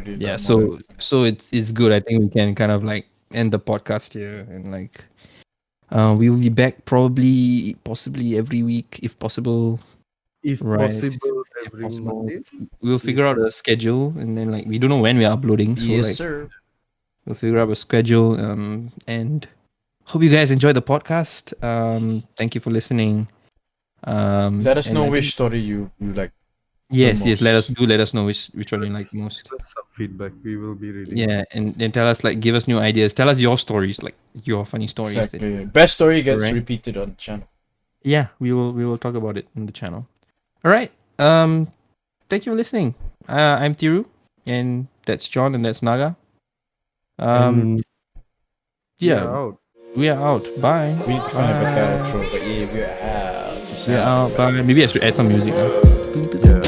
Yeah. So it's good. I think we can kind of like end the podcast here and like we will be back possibly every week if possible. If Right. possible, If every possible. Monday. We'll figure out a schedule and then like we don't know when we are uploading. So Yes, like sir. we'll figure out a schedule. And hope you guys enjoyed the podcast. Thank you for listening. Let us and know I which think- story you like. Yes, most. let us know which one you like most. Give us some feedback. We will be reading. Yeah, and then tell us like give us new ideas. Tell us your stories, like your funny stories. that- Exactly. Best story gets Right. repeated on the channel. yeah, we will talk about it in the channel. All right. Thank you for listening. I'm Thiru, and that's John, and that's Naga. And Yeah, out. we are out. Bye. We need to find a better outro, but yeah, we're out. Peace We are out. Bye. Maybe I should add some music. Yeah.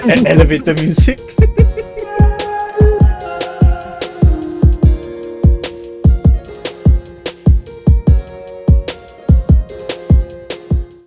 Some elevator music.